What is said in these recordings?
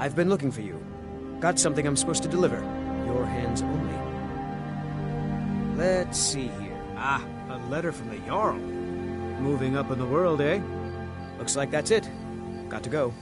I've been looking for you. Got something I'm supposed to deliver. Your hands only. Let's see here. Ah, a letter from the Jarl. Moving up in the world, eh? Looks like that's it. Got to go.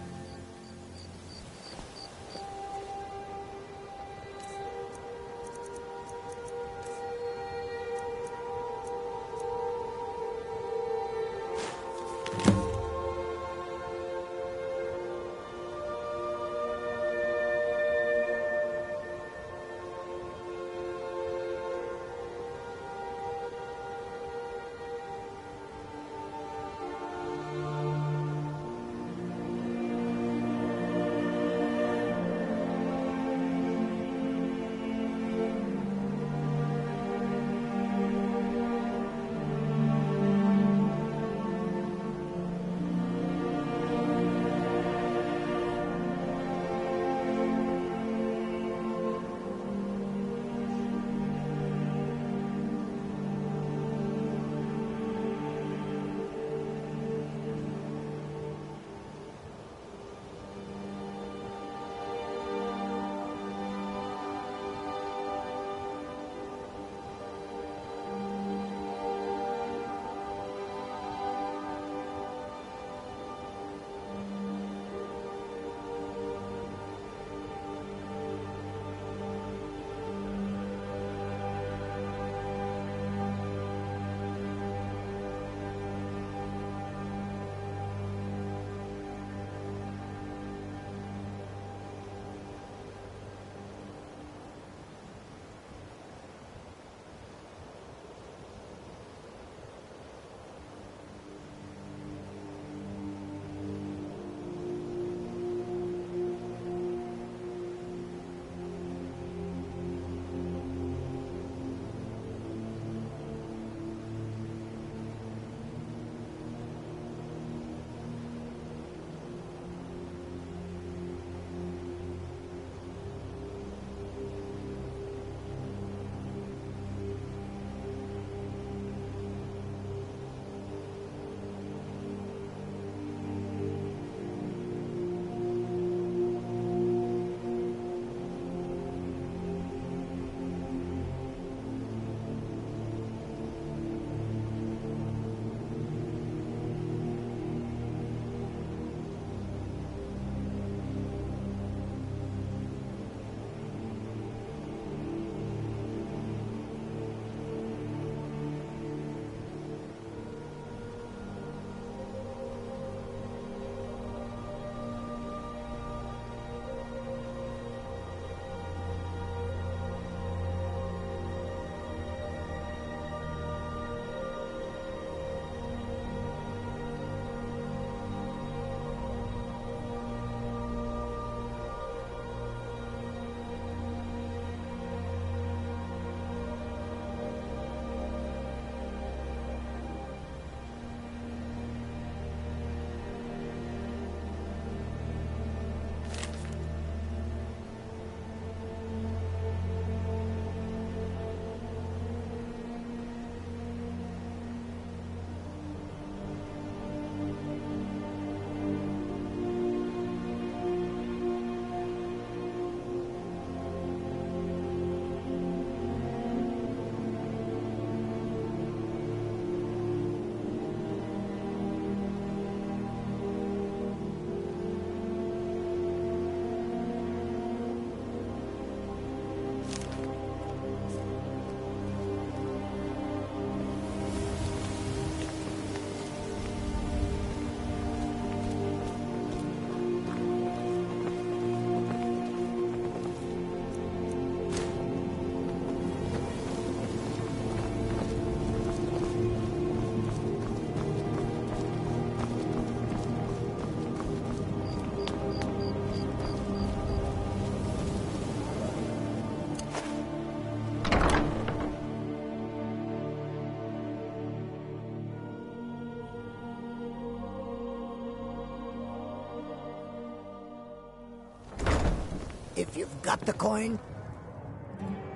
If you've got the coin,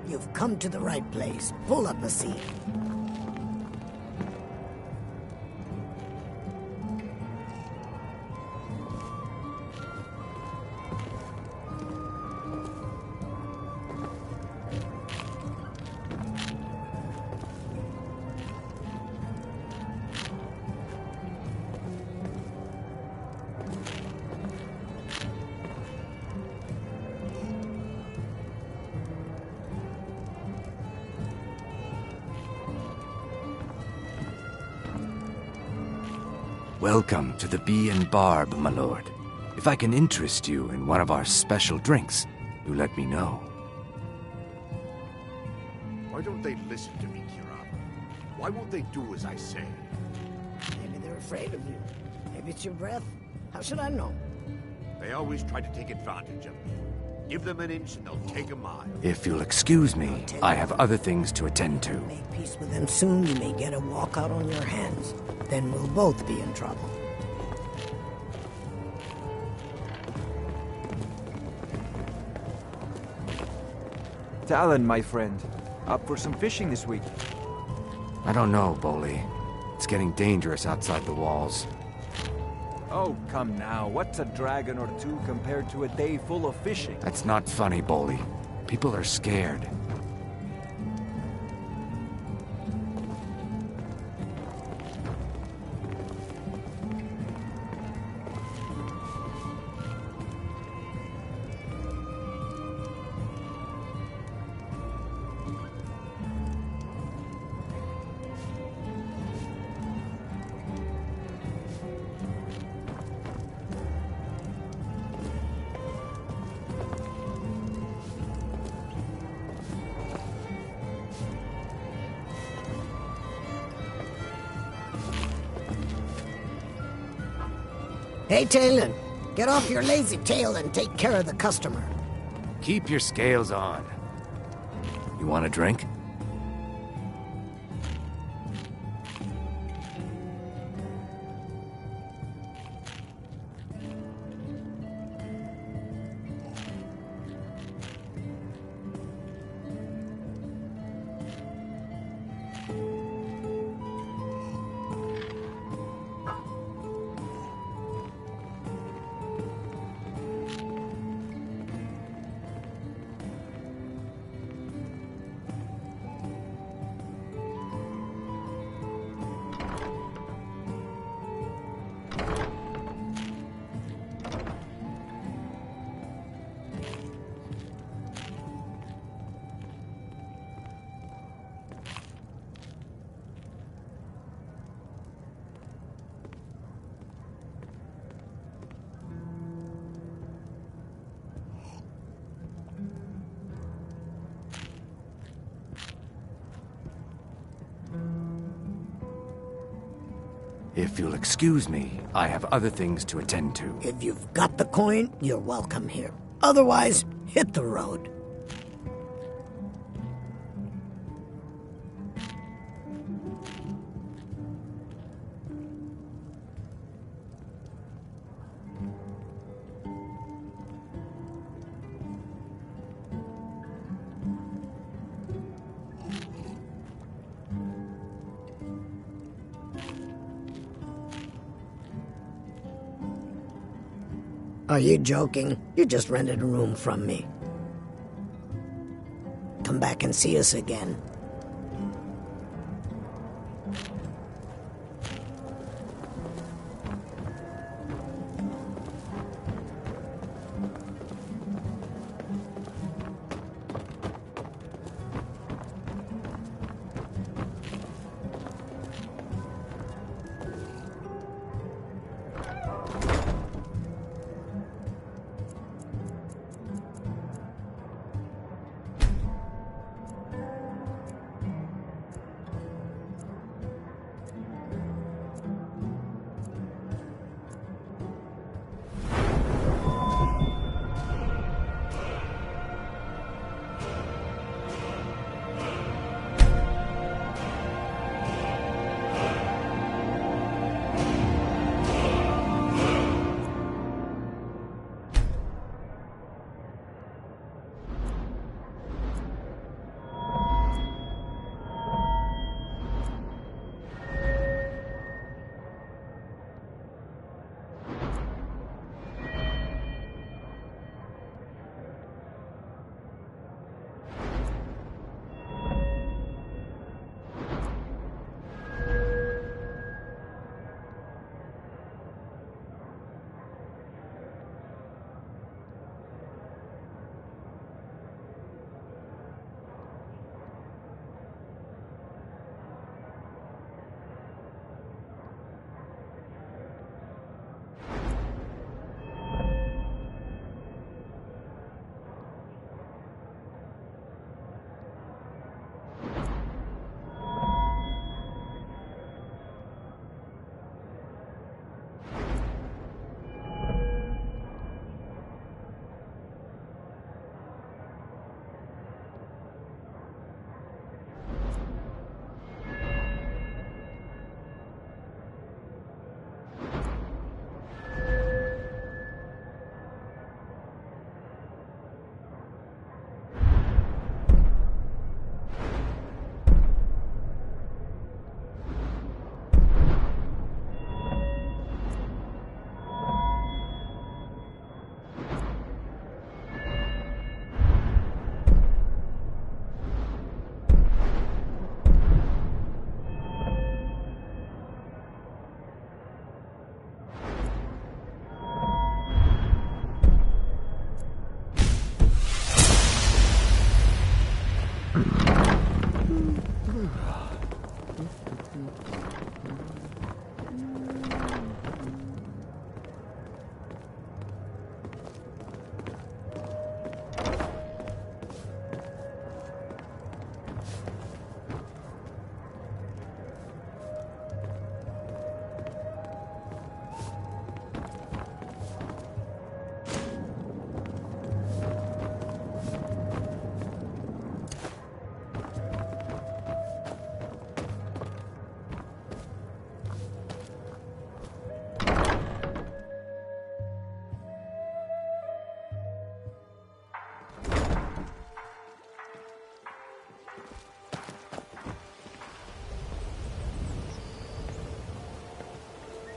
you've come to the right place. Pull up a seat. Welcome to the Bee and Barb, my lord. If I can interest you in one of our special drinks, you let me know. Why don't they listen to me, Kira? Why won't they do as I say? Maybe they're afraid of you. Maybe it's your breath. How should I know? They always try to take advantage of me. Give them an inch and they'll take a mile. If you'll excuse me, I have other things to attend to. Make peace with them soon, you may get a walkout on your hands. Then we'll both be in trouble. Talon, my friend. Up for some fishing this week? I don't know, Bolly. It's getting dangerous outside the walls. Oh, come now. What's a dragon or two compared to a day full of fishing? That's not funny, Bolly. People are scared. Hey, Talon, get off your lazy tail and take care of the customer. Keep your scales on. You want a drink? If you'll excuse me, I have other things to attend to. If you've got the coin, you're welcome here. Otherwise, hit the road. Are you joking? You just rented a room from me. Come back and see us again.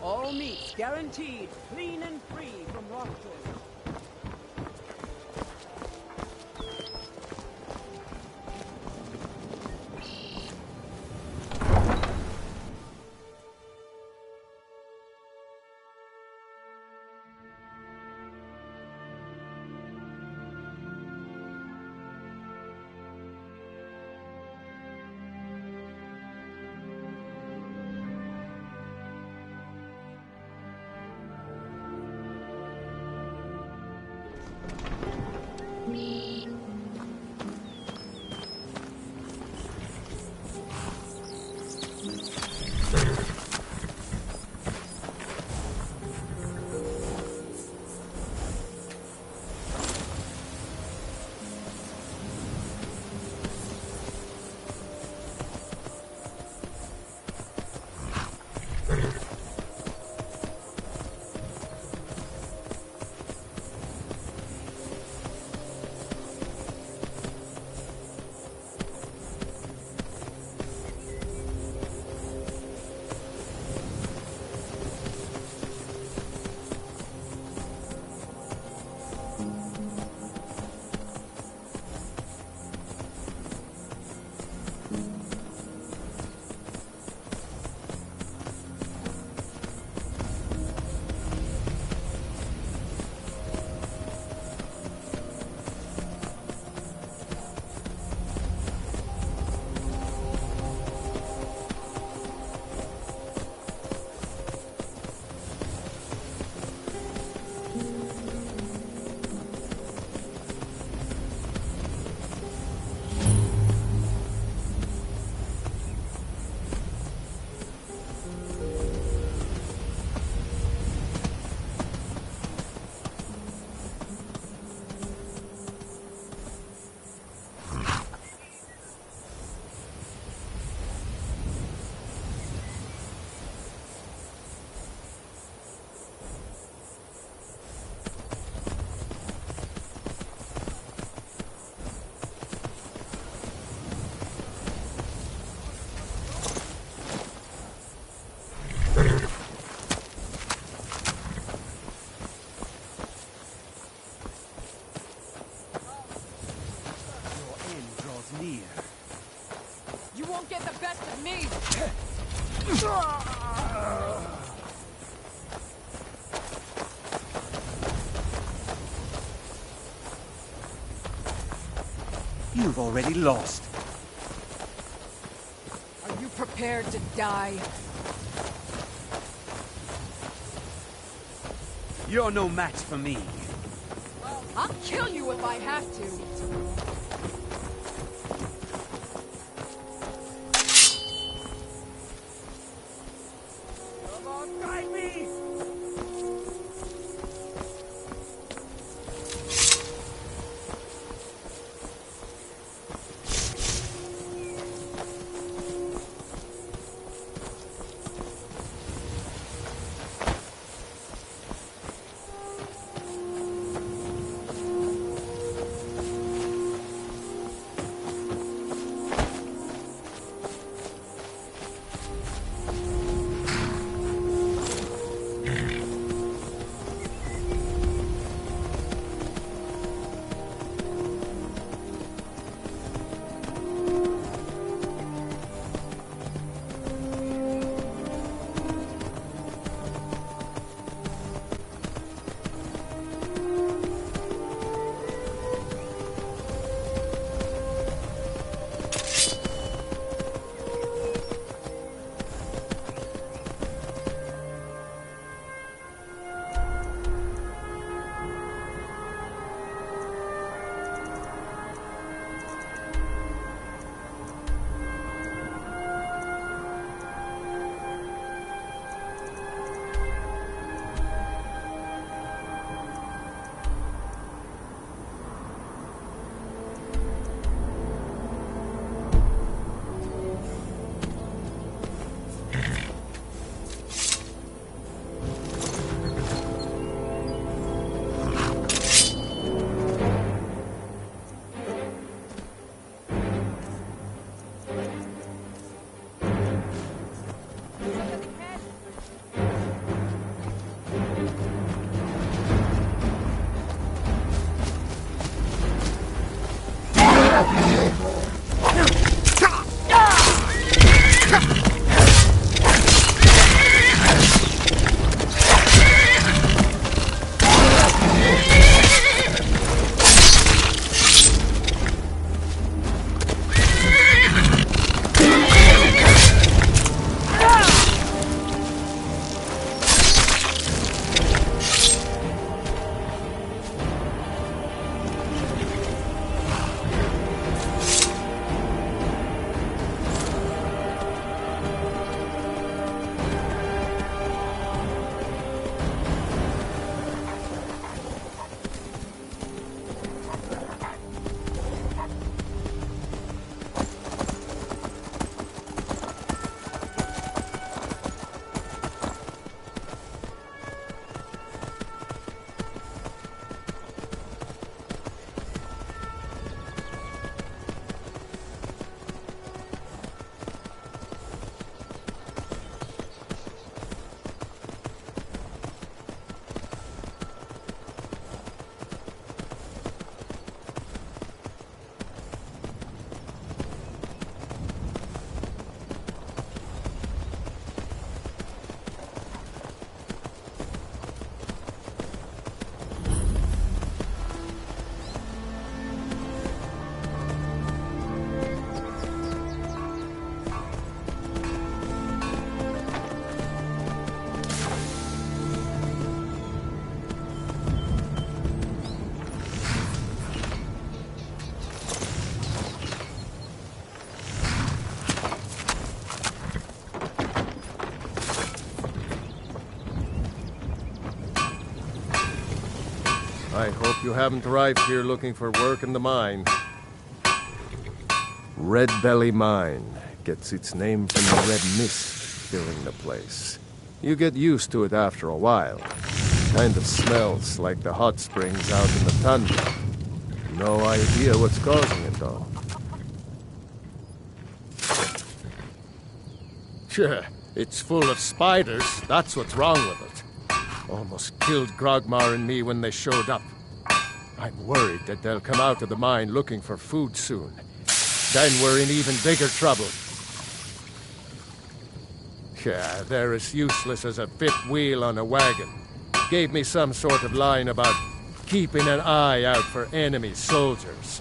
All meats guaranteed, clean and free from rockjoy. You've already lost. Are you prepared to die? You're no match for me. I'll kill you if I have to. Come on, guide me! I hope you haven't arrived here looking for work in the mine. Red Belly Mine gets its name from the red mist filling the place. You get used to it after a while. Kind of smells like the hot springs out in the tundra. No idea what's causing it, though. Sure, it's full of spiders. That's what's wrong with it. Almost killed Grogmar and me when they showed up. I'm worried that they'll come out of the mine looking for food soon. Then we're in even bigger trouble. Yeah, they're as useless as a fifth wheel on a wagon. Gave me some sort of line about keeping an eye out for enemy soldiers.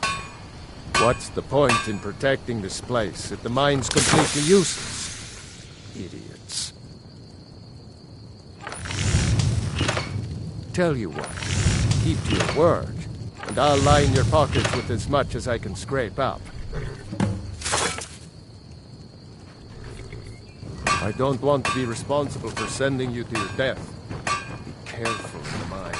What's the point in protecting this place if the mine's completely useless? Idiots. Tell you what, keep to your word, and I'll line your pockets with as much as I can scrape up. I don't want to be responsible for sending you to your death. Be careful in the mine.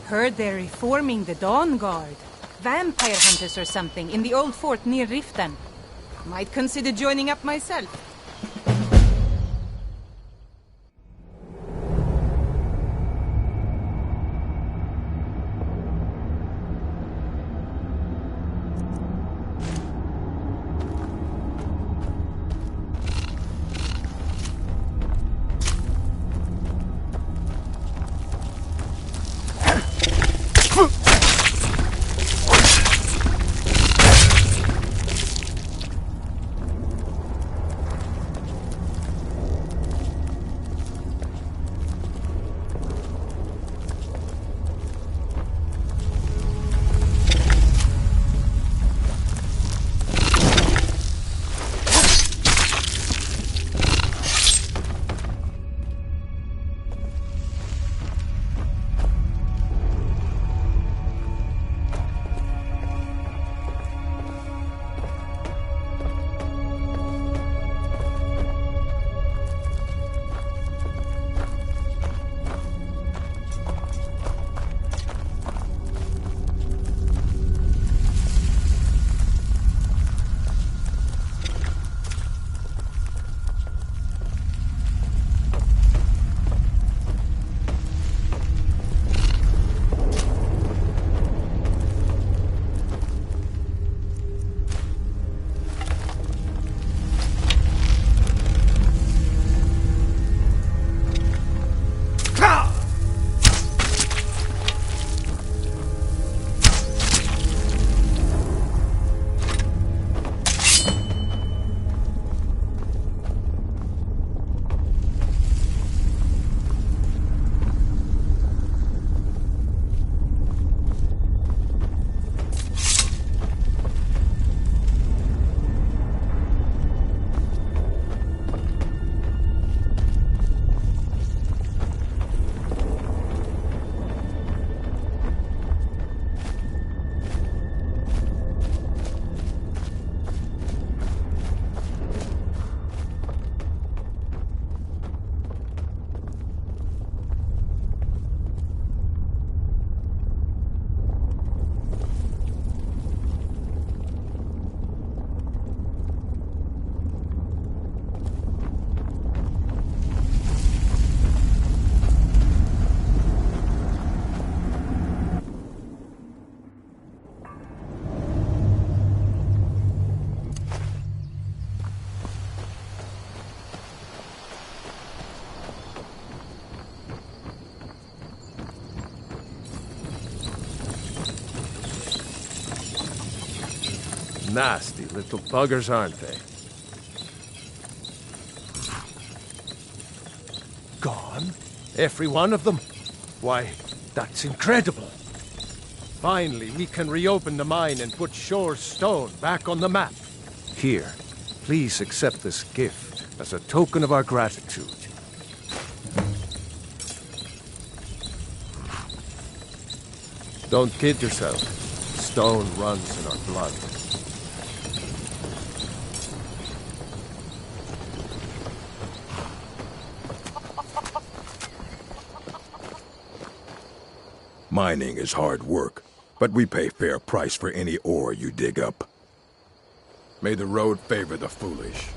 Heard they're reforming the Dawn Guard. Vampire hunters or something in the old fort near Riften. Might consider joining up myself. Nasty little buggers, aren't they? Gone? Every one of them? Why, that's incredible. Finally, we can reopen the mine and put Shore's Stone back on the map. Here, please accept this gift as a token of our gratitude. Don't kid yourself. Stone runs in our blood. Mining is hard work, but we pay fair price for any ore you dig up. May the road favor the foolish.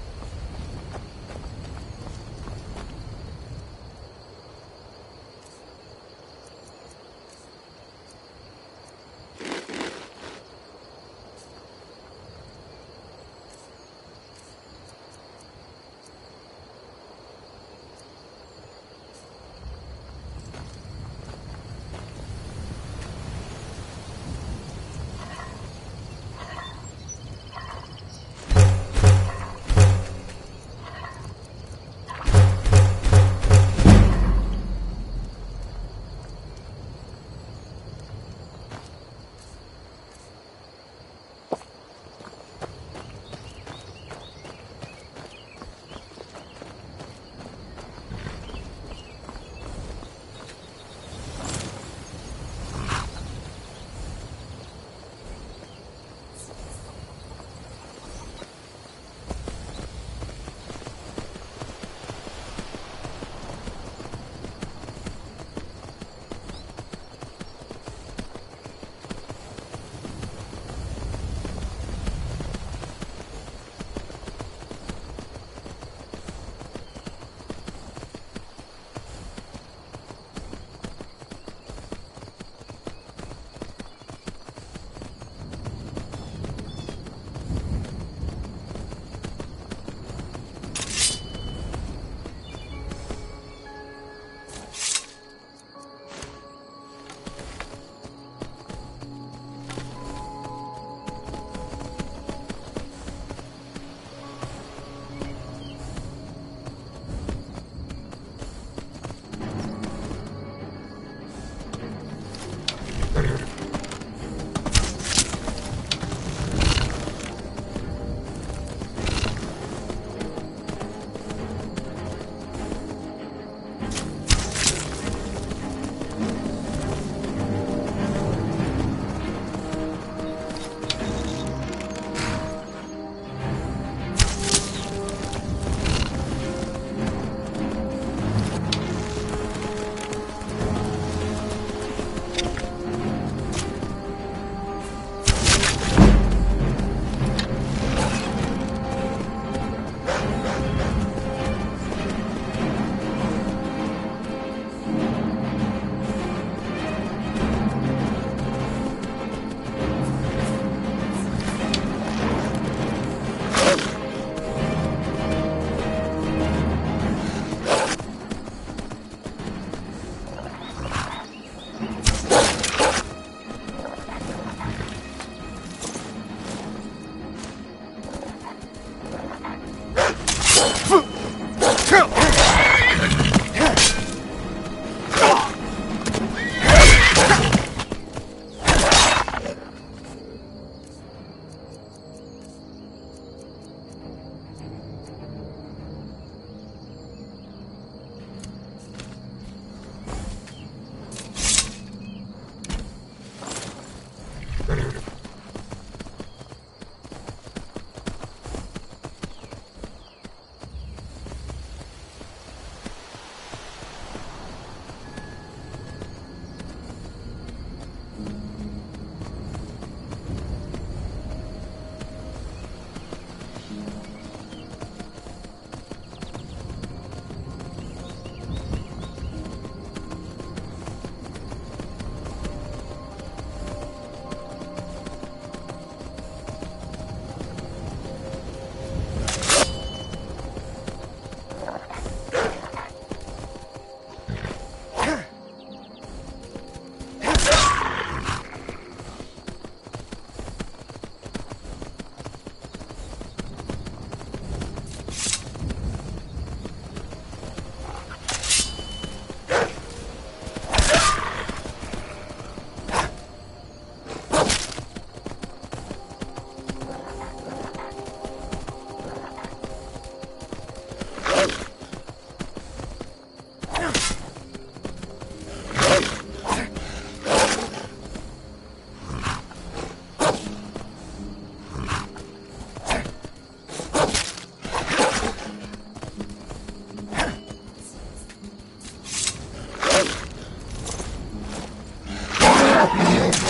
Aha!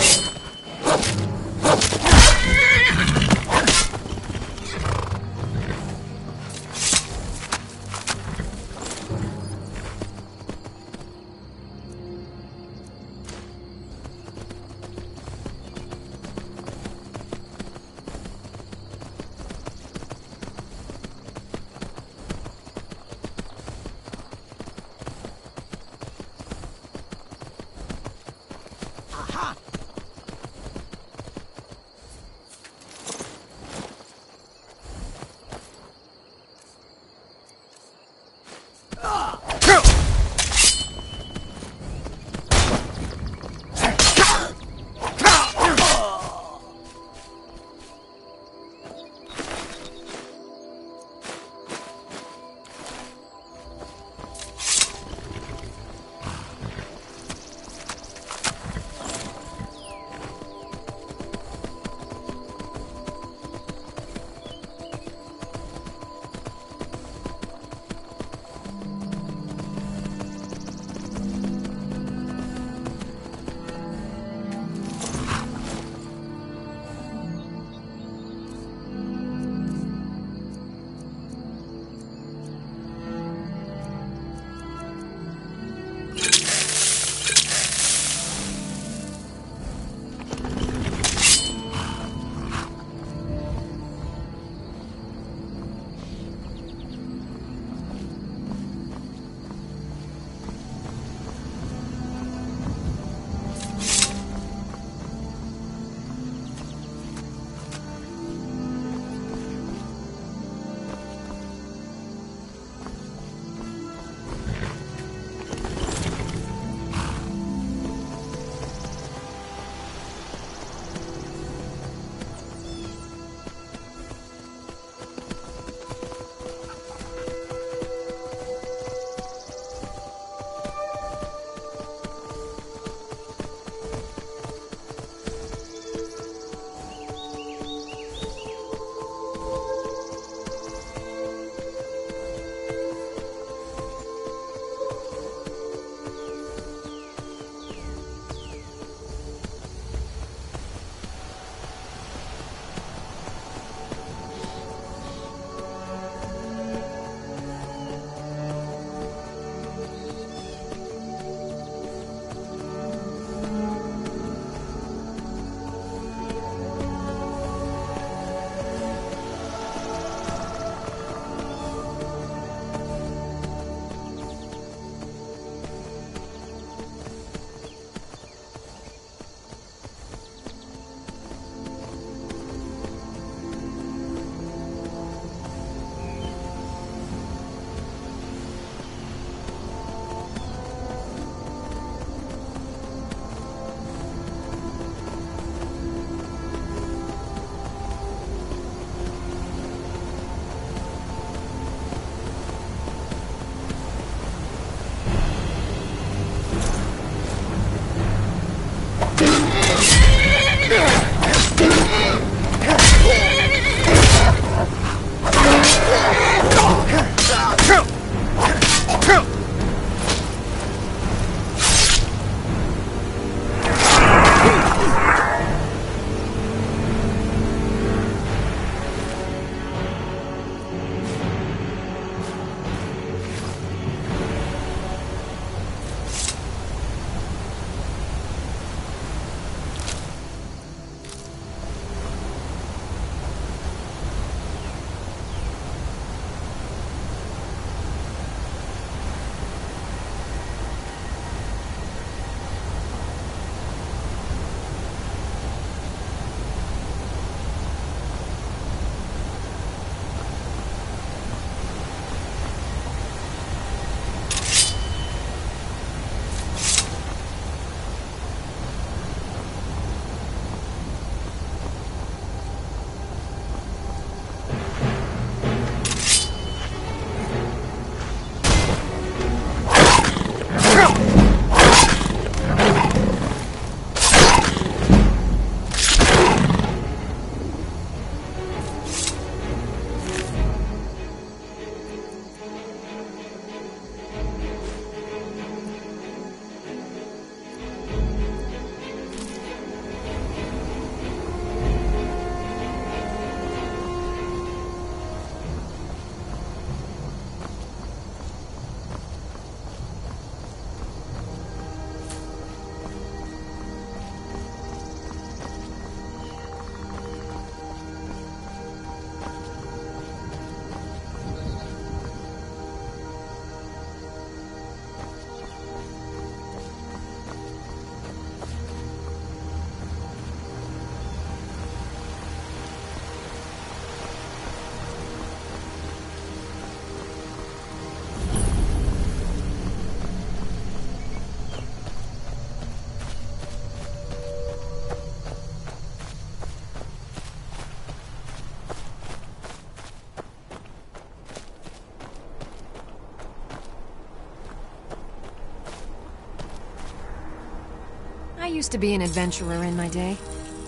used to be an adventurer in my day.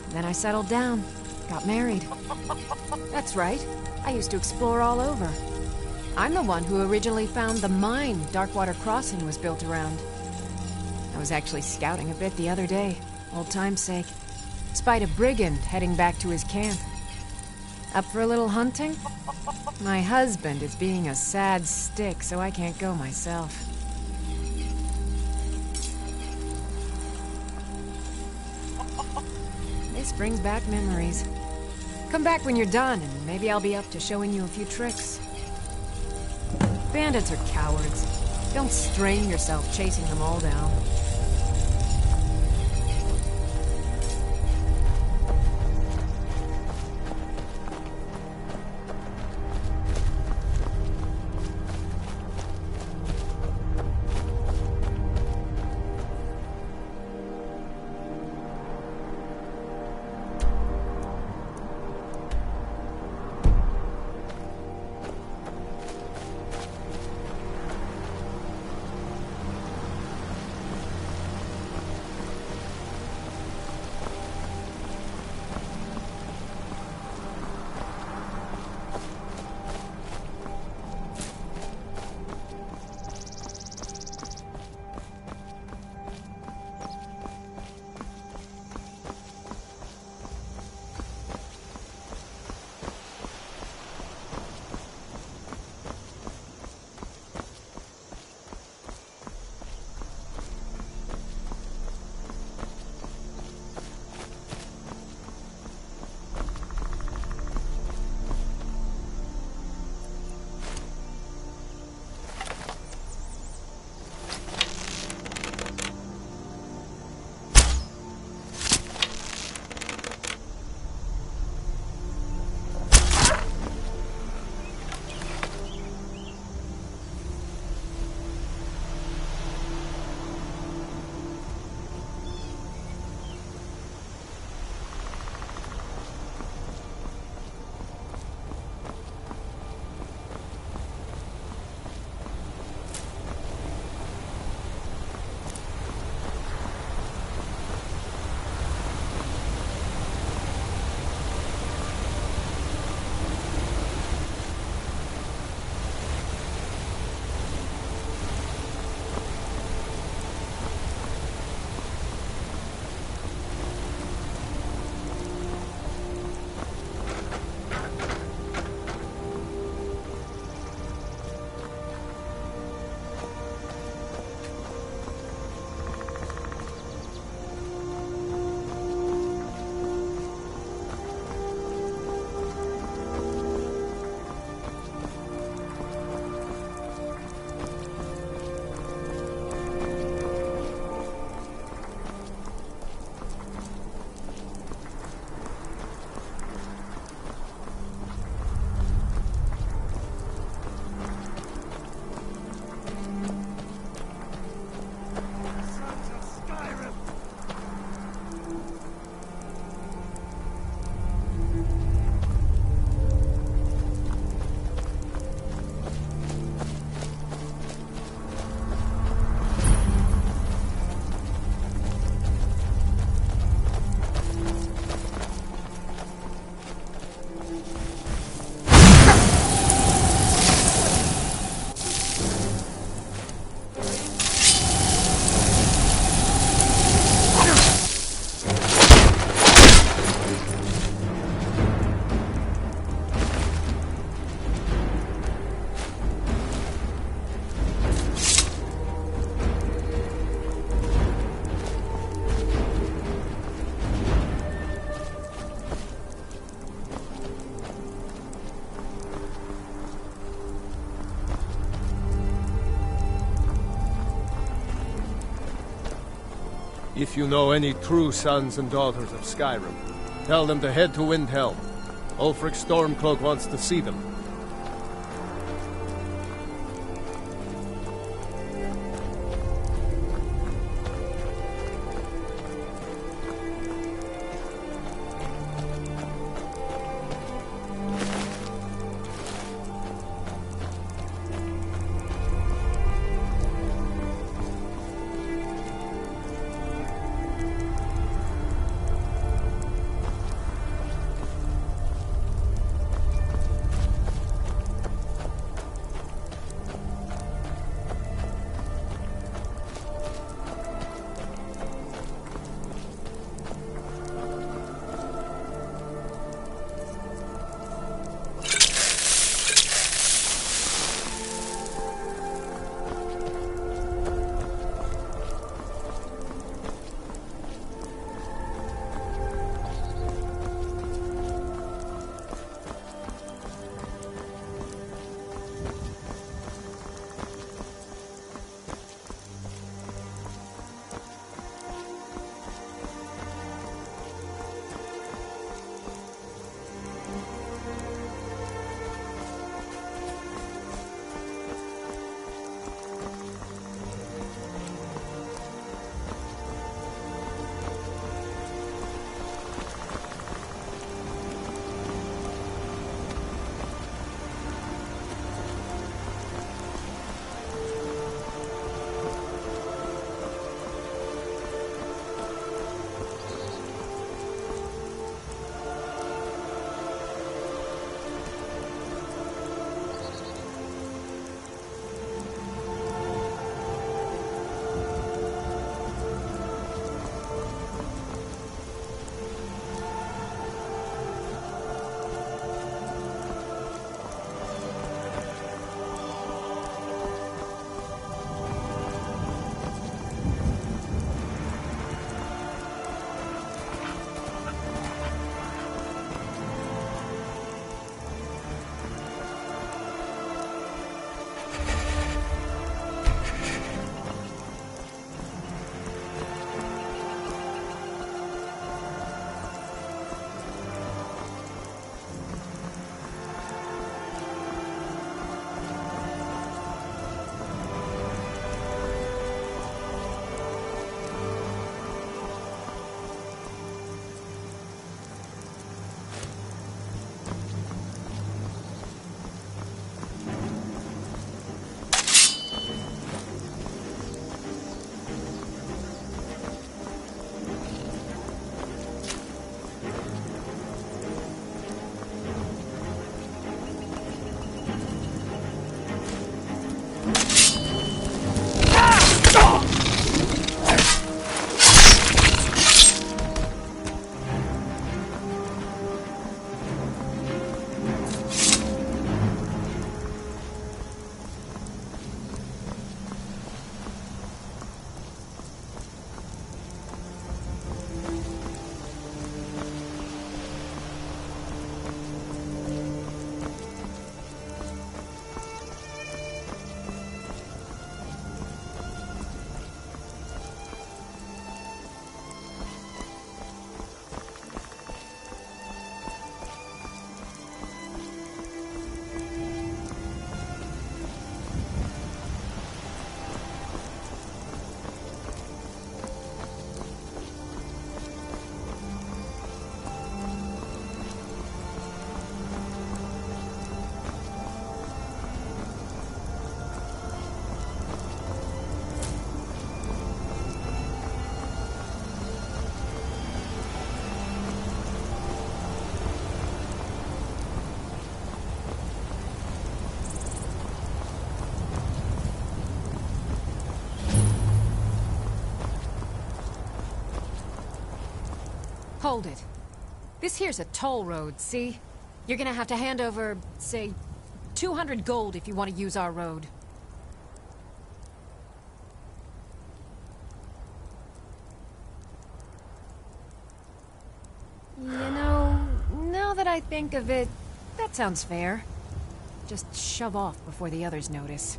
Then I settled down, got married. That's right. I used to explore all over. I'm the one who originally found the mine Darkwater Crossing was built around. I was actually scouting a bit the other day, old time's sake. Spied a brigand heading back to his camp. Up for a little hunting? My husband is being a sad stick, so I can't go myself. This brings back memories. Come back when you're done, and maybe I'll be up to showing you a few tricks. Bandits are cowards. Don't strain yourself chasing them all down. If you know any true sons and daughters of Skyrim, tell them to head to Windhelm. Ulfric Stormcloak wants to see them. Hold it. This here's a toll road, see? You're gonna have to hand over, say, 200 gold if you want to use our road. You know, now that I think of it, that sounds fair. Just shove off before the others notice.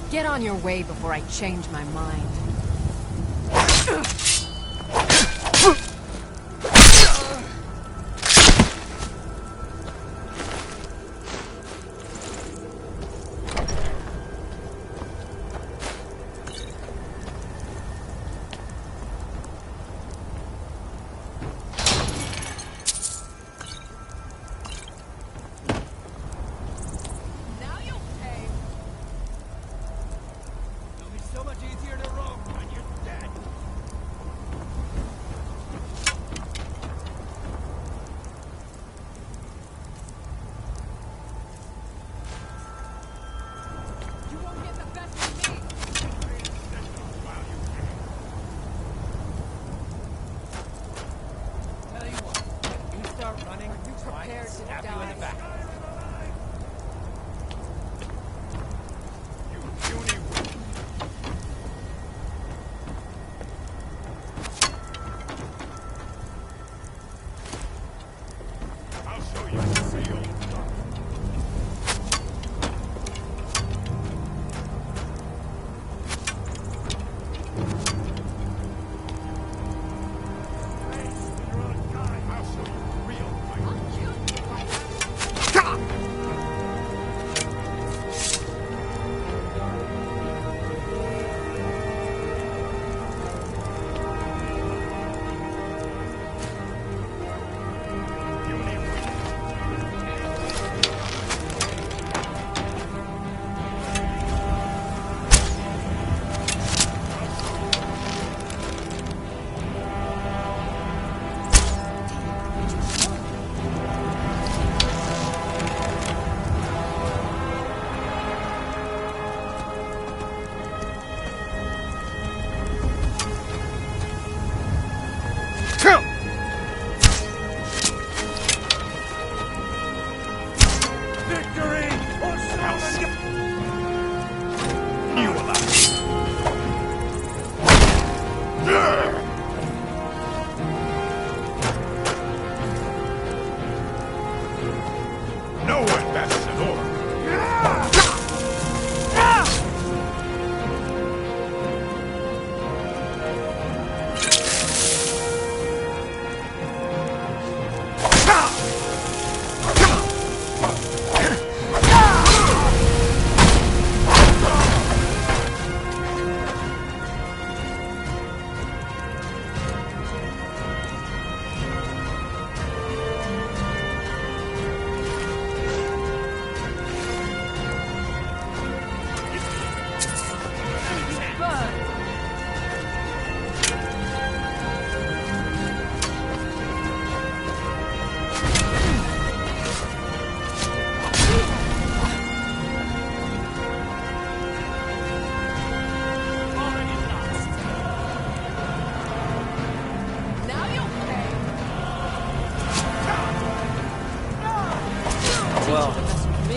Get on your way before I change my mind.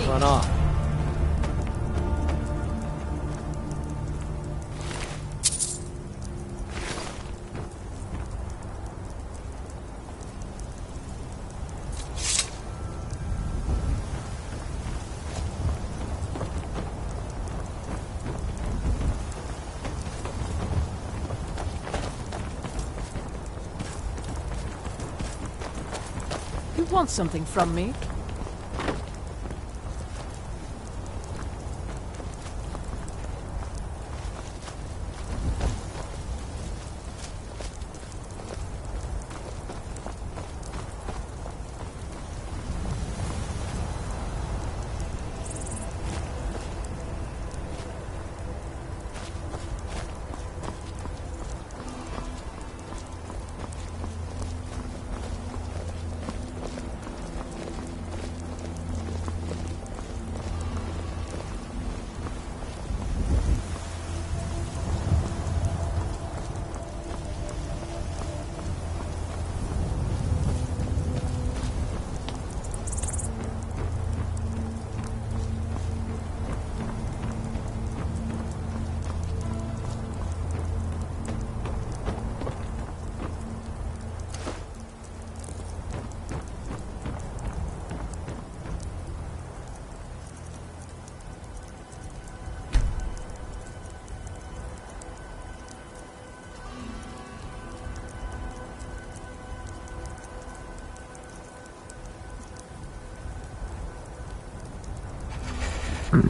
Run off. You want something from me? What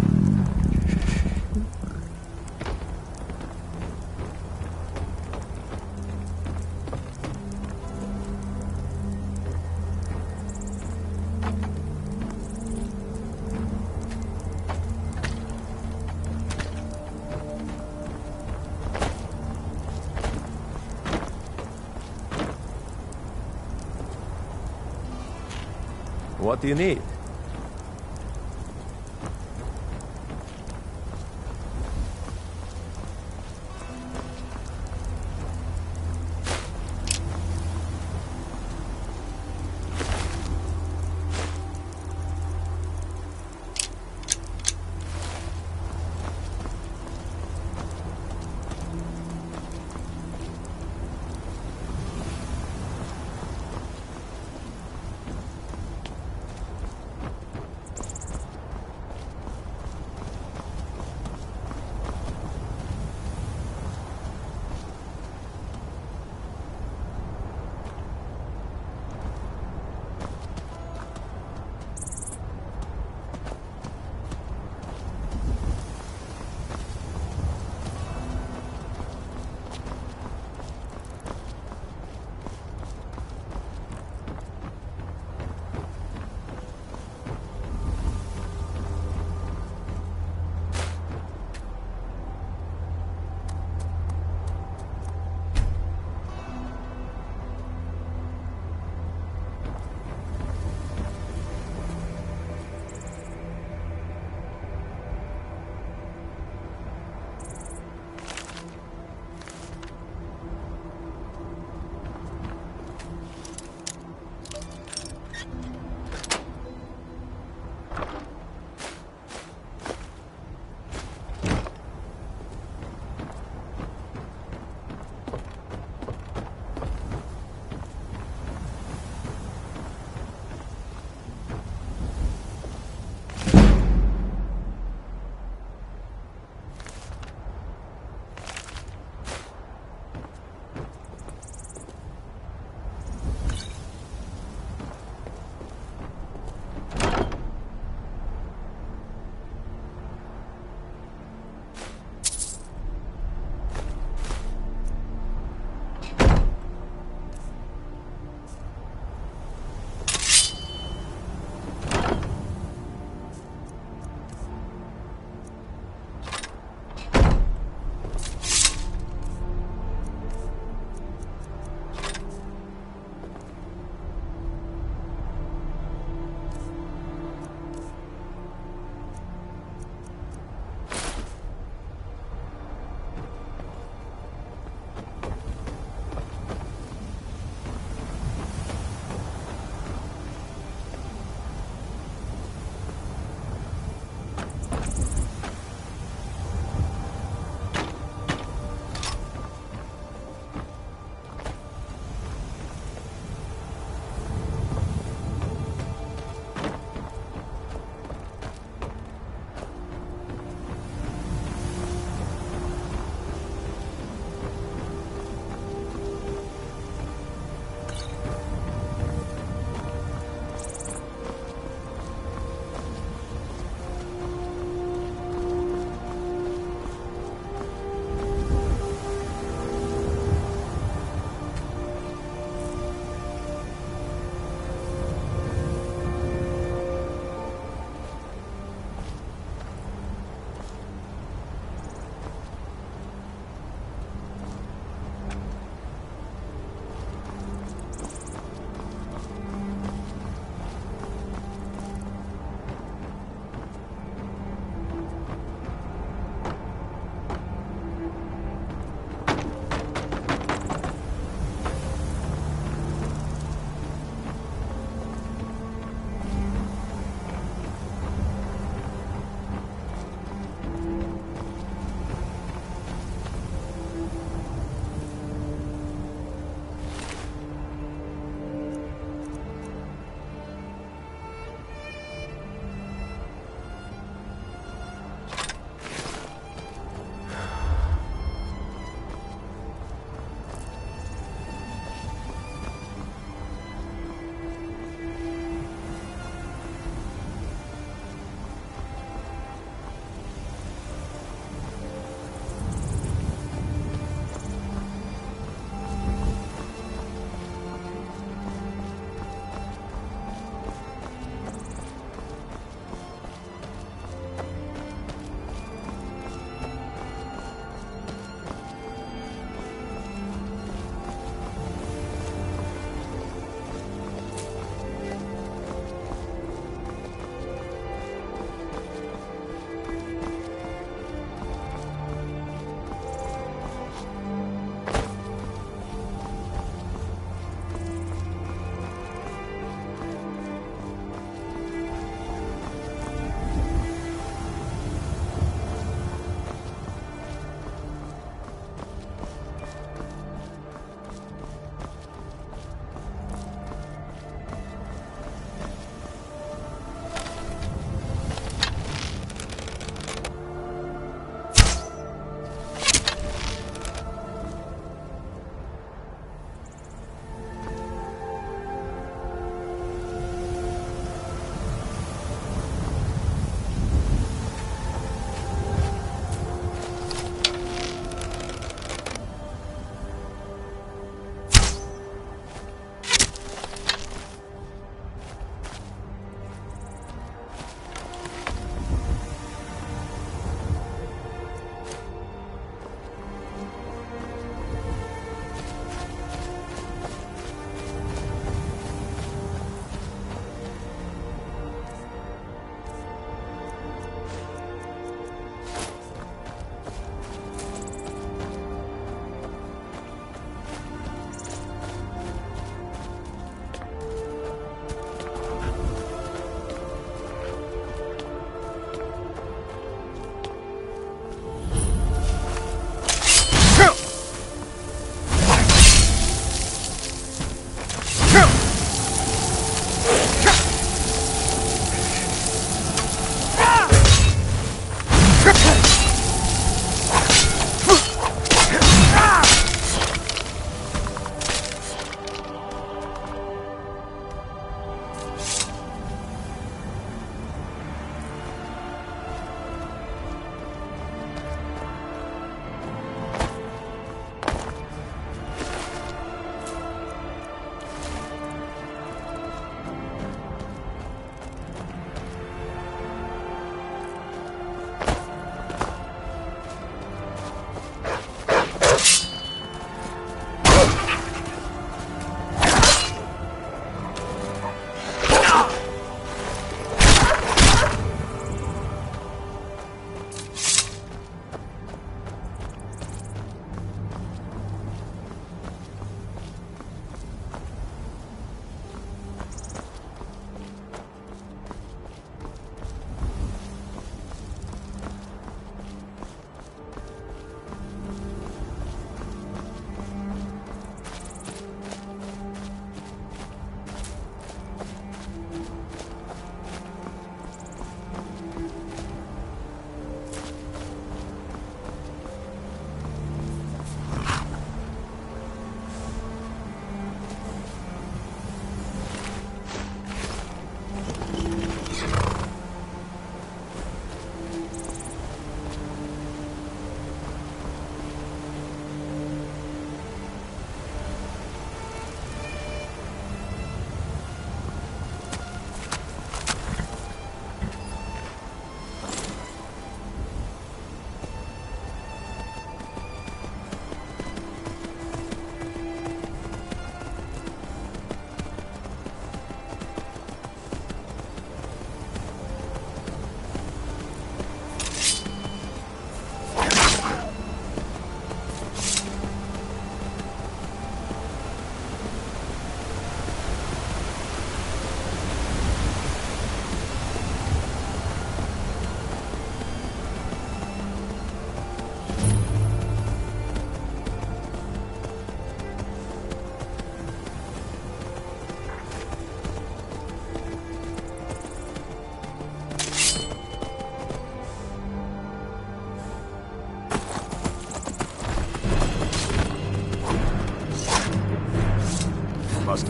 do you need?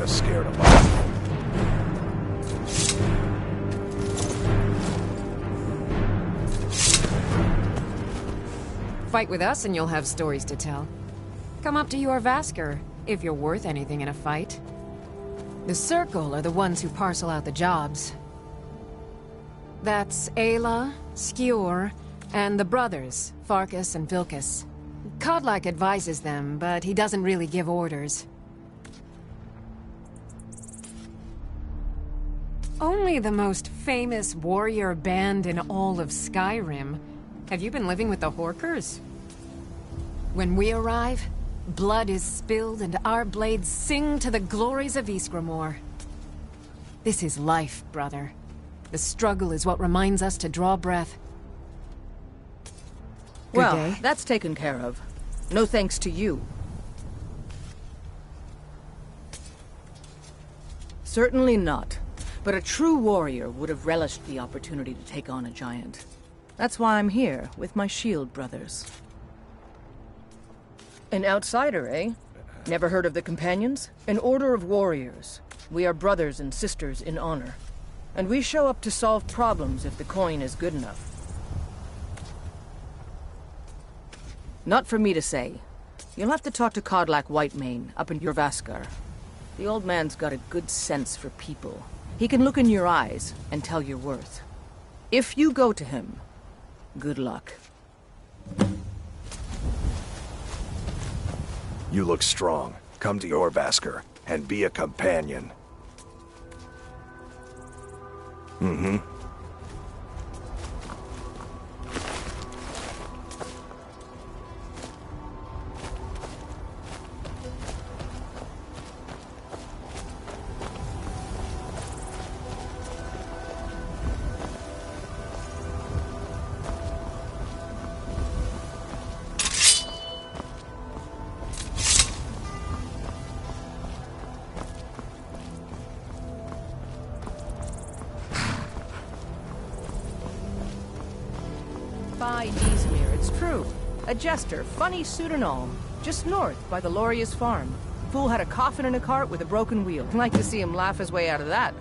us scared them off. Fight with us and you'll have stories to tell. Come up to your Vasker, if you're worth anything in a fight. The Circle are the ones who parcel out the jobs. That's Ayla, Skjor, and the brothers, Farkas and Vilkas. Kodlak advises them, but he doesn't really give orders. Only the most famous warrior band in all of Skyrim. Have you been living with the Horkers? When we arrive, blood is spilled and our blades sing to the glories of Ysgramor. This is life, brother. The struggle is what reminds us to draw breath. Well, day. that's taken care of. No thanks to you. Certainly not. But a true warrior would have relished the opportunity to take on a giant. That's why I'm here, with my shield brothers. An outsider, eh? Never heard of the Companions? An order of warriors. We are brothers and sisters in honor. And we show up to solve problems if the coin is good enough. Not for me to say. You'll have to talk to Kodlak Whitemane up in your Vaskar. The old man's got a good sense for people. He can look in your eyes and tell your worth. If you go to him, good luck. You look strong. Come to your Vasker and be a companion. Mm-hmm. By Izmir, it's true. A jester, funny suit and all. Just north, by the Loria's farm. Fool had a coffin in a cart with a broken wheel. Like to see him laugh his way out of that.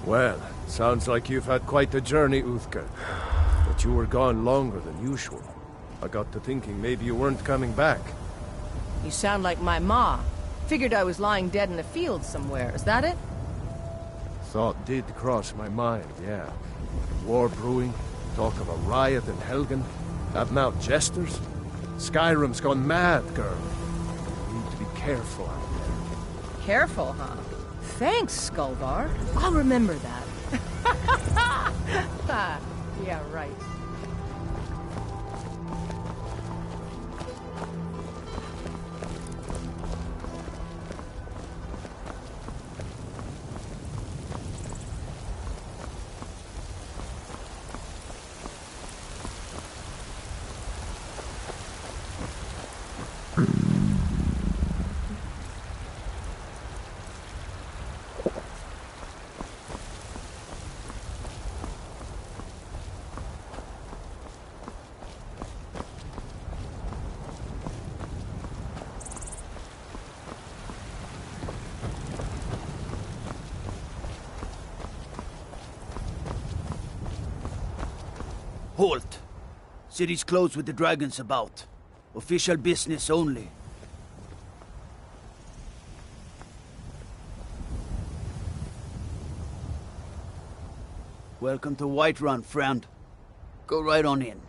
Well, sounds like you've had quite the journey, Uthgar. But you were gone longer than usual. I got to thinking maybe you weren't coming back. You sound like my ma. Figured I was lying dead in a field somewhere. Is that it? Thought did cross my mind, yeah. War brewing, talk of a riot in Helgen, have now jesters. Skyrim's gone mad, girl. You need to be careful out there. Careful, huh? Thanks, Skullbar. I'll remember that. Yeah, right. Halt! City's closed with the dragons about. Official business only. Welcome to Whiterun, friend. Go right on in.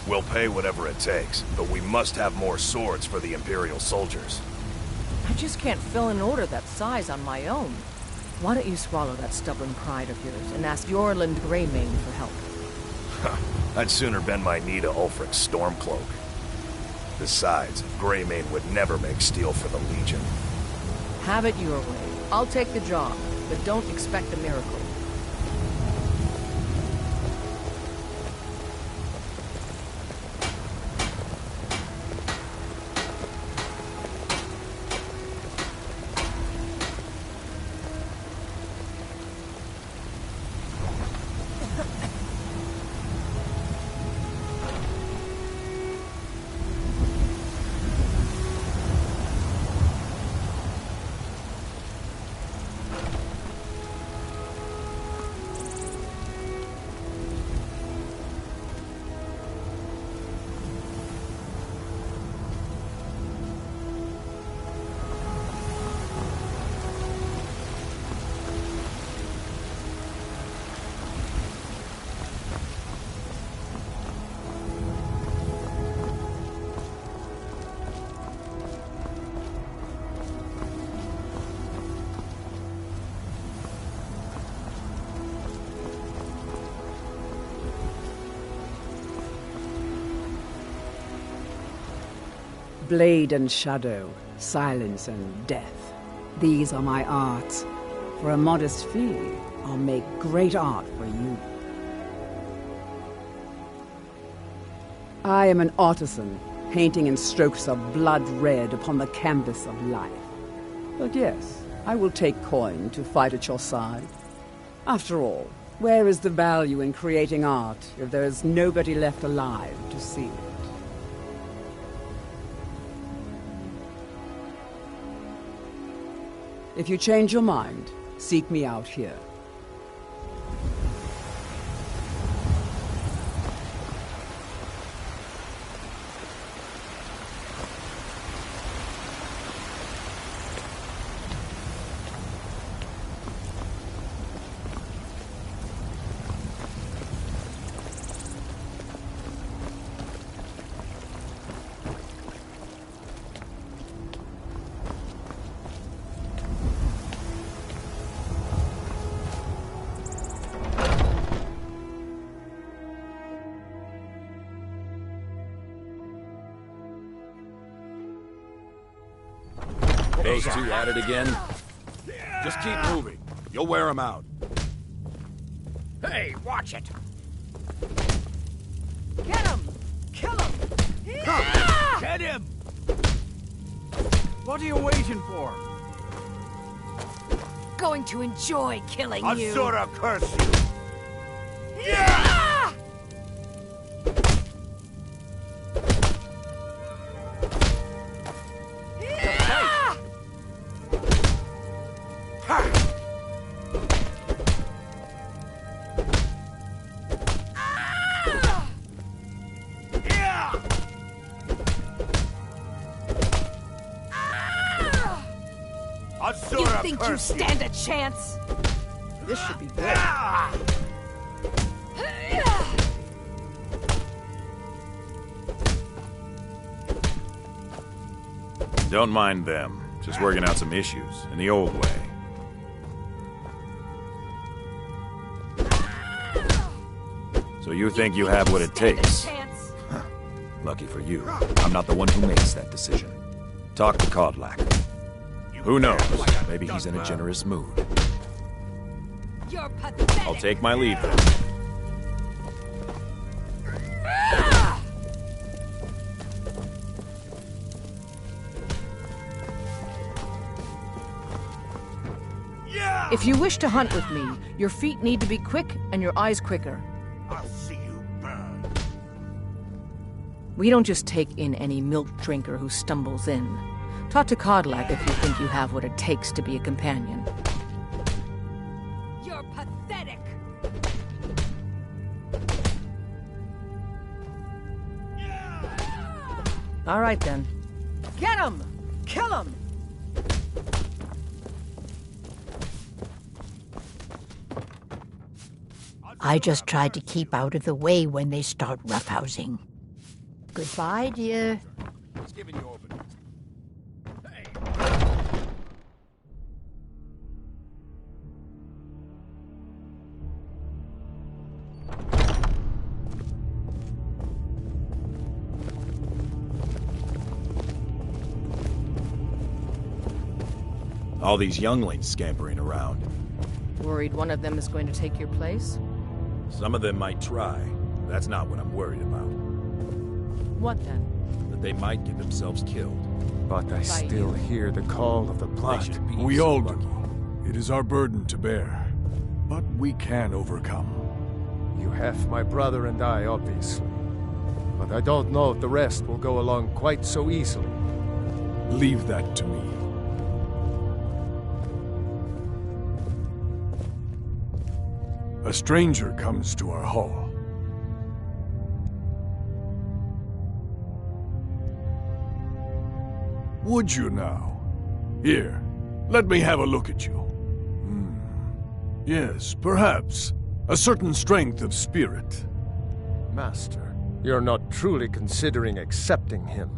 We'll pay whatever it takes, but we must have more swords for the Imperial soldiers. I just can't fill an order that size on my own. Why don't you swallow that stubborn pride of yours and ask Yorland Greymane for help? I'd sooner bend my knee to Ulfric's Stormcloak. Besides, Greymane would never make steel for the Legion. Have it your way. I'll take the job, but don't expect a miracle. Blade and shadow, silence and death. These are my arts. For a modest fee, I'll make great art for you. I am an artisan, painting in strokes of blood red upon the canvas of life. But yes, I will take coin to fight at your side. After all, where is the value in creating art if there is nobody left alive to see it? If you change your mind, seek me out here. Those two at it again? Just keep moving. You'll wear them out. Hey, watch it! Get him! Kill him! Come, get him! What are you waiting for? Going to enjoy killing you. Azura curse you! Yeah! You think you stand a chance? This should be good. Don't mind them. Just working out some issues in the old way. So you think you have what it takes? Huh. Lucky for you, I'm not the one who makes that decision. Talk to Kodlak. Who knows? Maybe he's in a generous mood. You're pathetic. I'll take my leave then. If you wish to hunt with me, your feet need to be quick and your eyes quicker. I'll see you burn. We don't just take in any milk drinker who stumbles in. Talk to Kodlak if you think you have what it takes to be a companion. You're pathetic. All right then. Get him! Kill him! I just tried to keep out of the way when they start roughhousing. Goodbye, dear. It's giving you over. All these younglings scampering around. Worried one of them is going to take your place? Some of them might try. That's not what I'm worried about. What then? That they might get themselves killed. But I still hear the call of the blood. We all do. It is our burden to bear. But we can overcome. You have my brother and I, obviously. But I don't know if the rest will go along quite so easily. Leave that to me. A stranger comes to our hall. Would you now? Here, let me have a look at you. Yes, perhaps. A certain strength of spirit. Master, you're not truly considering accepting him.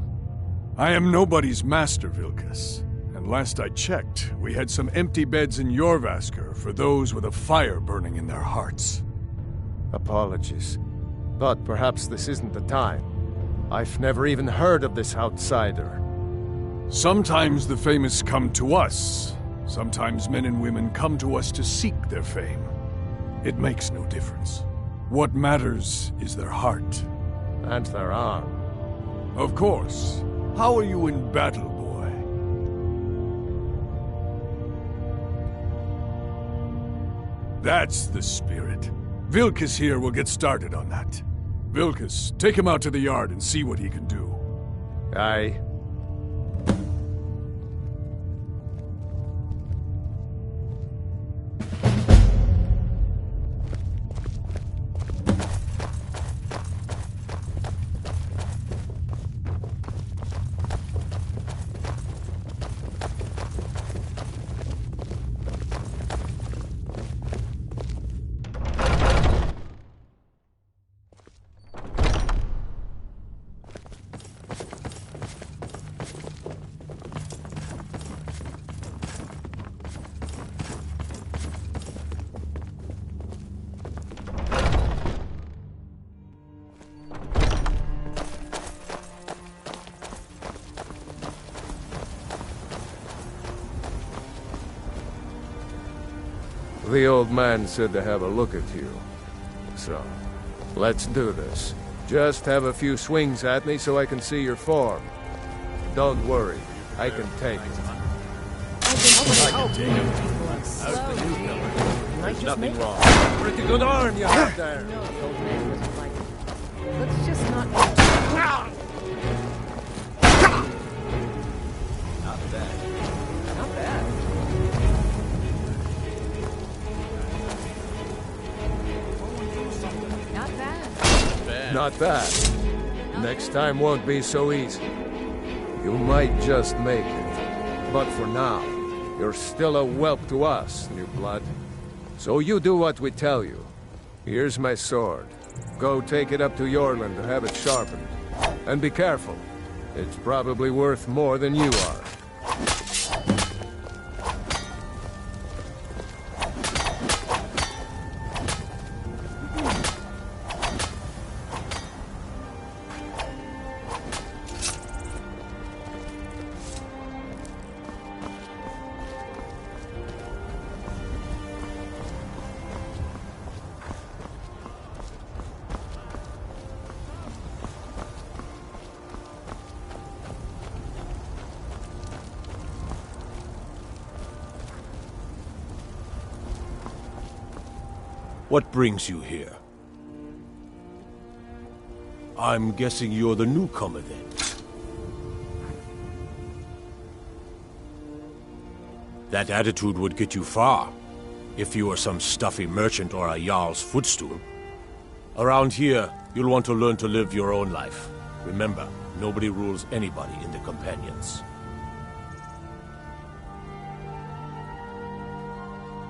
I am nobody's master, Vilkas. And last I checked, we had some empty beds in Jorvaskr for those with a fire burning in their hearts. Apologies. But perhaps this isn't the time. I've never even heard of this outsider. Sometimes the famous come to us. Sometimes men and women come to us to seek their fame. It makes no difference. What matters is their heart. And their arm. Of course. How are you in battle, boy? That's the spirit. Vilkas here will get started on that. Vilkas, take him out to the yard and see what he can do. Aye. The old man said to have a look at you. So, let's do this. Just have a few swings at me so I can see your form. Don't worry, I can take it. There's nothing wrong. Pretty good arm you have there. No, the old man doesn't like it. Let's just not... Not bad. Not bad. Not bad. Not bad. Next time won't be so easy. You might just make it. But for now, you're still a whelp to us, new blood. So you do what we tell you. Here's my sword. Go take it up to Yorland to have it sharpened. And be careful. It's probably worth more than you are. What brings you here? I'm guessing you're the newcomer then. That attitude would get you far, if you were some stuffy merchant or a Jarl's footstool. Around here, you'll want to learn to live your own life. Remember, nobody rules anybody in the Companions.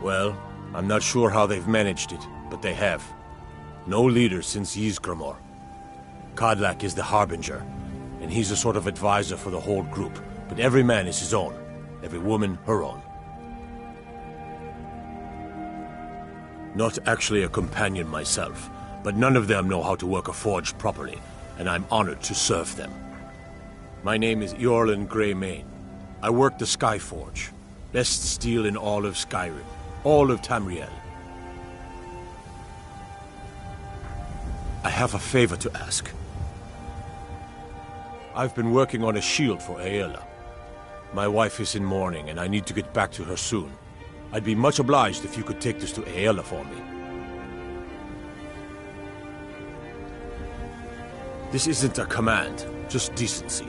Well, I'm not sure how they've managed it, but they have. No leader since Ysgramor. Kodlak is the Harbinger, and he's a sort of advisor for the whole group, but every man is his own, every woman her own. Not actually a companion myself, but none of them know how to work a forge properly, and I'm honored to serve them. My name is Eorlin Greymane. I work the Skyforge. Best steel in all of Skyrim. All of Tamriel. I have a favor to ask. I've been working on a shield for Aela. My wife is in mourning, and I need to get back to her soon. I'd be much obliged if you could take this to Aela for me. This isn't a command, just decency.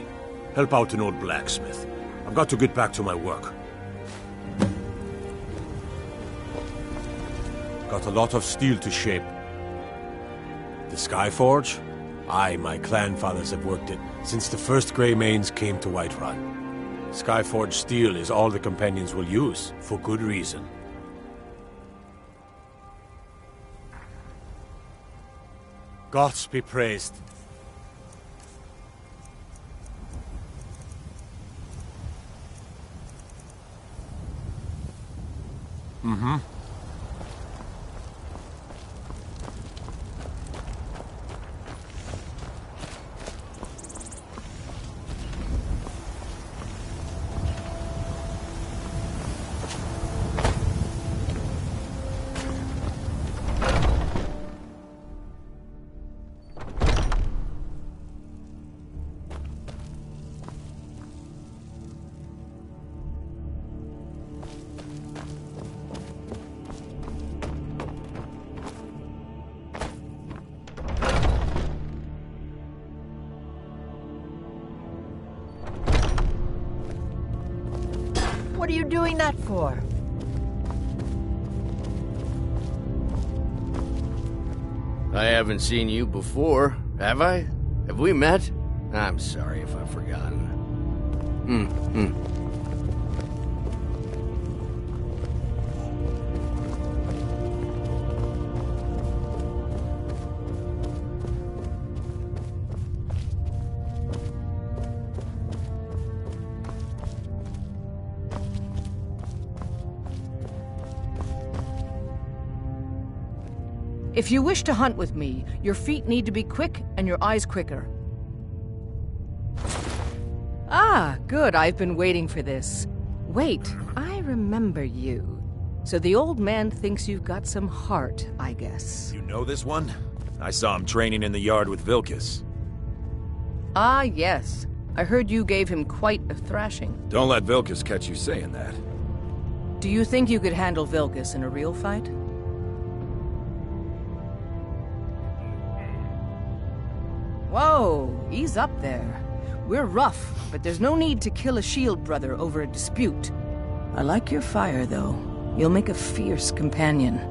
Help out an old blacksmith. I've got to get back to my work. Got a lot of steel to shape. The Skyforge? My clan fathers have worked it since the first Greymanes came to Whiterun. Skyforge steel is all the companions will use, for good reason. Gods be praised. Mm-hmm. What are you doing that for? I haven't seen you before, have I? Have we met? I'm sorry if I've forgotten. If you wish to hunt with me, your feet need to be quick and your eyes quicker. Ah, good. I've been waiting for this. Wait, I remember you. So the old man thinks you've got some heart, I guess. You know this one? I saw him training in the yard with Vilkas. Ah, yes. I heard you gave him quite a thrashing. Don't let Vilkas catch you saying that. Do you think you could handle Vilkas in a real fight? Whoa, ease up there. We're rough, but there's no need to kill a shield brother over a dispute. I like your fire, though. You'll make a fierce companion.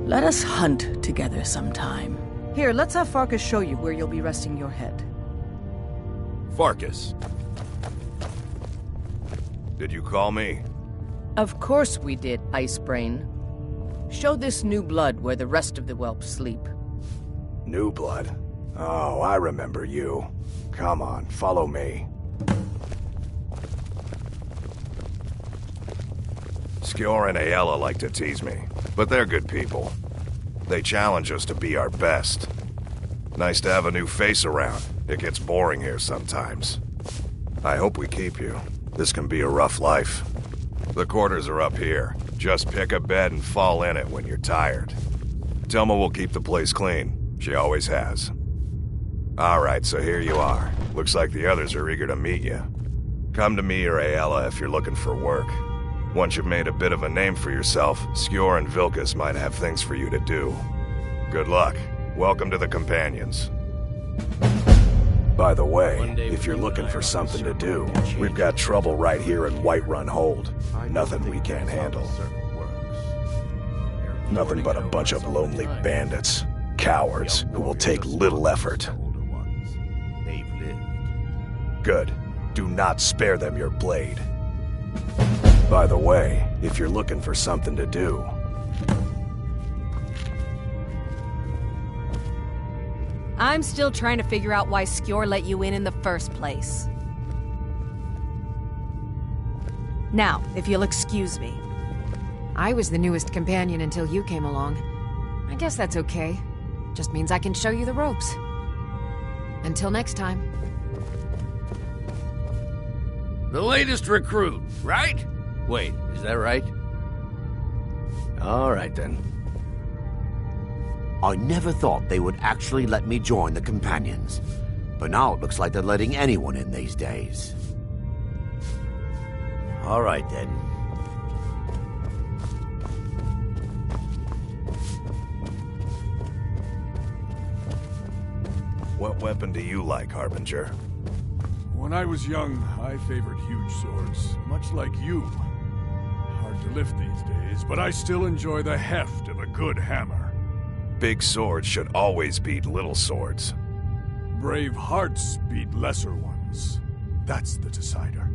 Let us hunt together sometime. Here, let's have Farkas show you where you'll be resting your head. Farkas. Did you call me? Of course we did, Icebrain. Show this new blood where the rest of the whelps sleep. New blood? Oh, I remember you. Come on, follow me. Skjor and Aela like to tease me, but they're good people. They challenge us to be our best. Nice to have a new face around. It gets boring here sometimes. I hope we keep you. This can be a rough life. The quarters are up here. Just pick a bed and fall in it when you're tired. Telma will keep the place clean. She always has. Alright, so here you are. Looks like the others are eager to meet you. Come to me or Aela if you're looking for work. Once you've made a bit of a name for yourself, Skjor and Vilkas might have things for you to do. Good luck. Welcome to the Companions. By the way, if you're looking for something to do, we've got trouble right here in Whiterun Hold. Nothing we can't handle. Nothing but a bunch of lonely bandits. Cowards who will take little effort. Good. Do not spare them your blade. By the way, if you're looking for something to do... I'm still trying to figure out why Skjor let you in the first place. Now, if you'll excuse me. I was the newest companion until you came along. I guess that's okay. Just means I can show you the ropes. Until next time. The latest recruit, right? Wait, is that right? All right, then. I never thought they would actually let me join the Companions. But now it looks like they're letting anyone in these days. All right, then. What weapon do you like, Harbinger? When I was young, I favored huge swords, much like you. Hard to lift these days, but I still enjoy the heft of a good hammer. Big swords should always beat little swords. Brave hearts beat lesser ones. That's the decider.